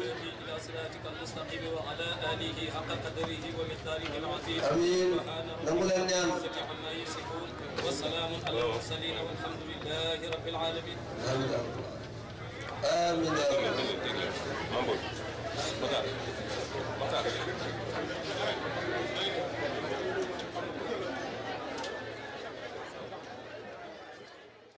إلى صراطك المستقيم وعلى آله حق قدره ومقداره العظيم آمين سبحان نقول ربك النعم رب العزة عما يصفون والسلام على المرسلين والحمد لله رب العالمين آمين يا رب آمين يا رب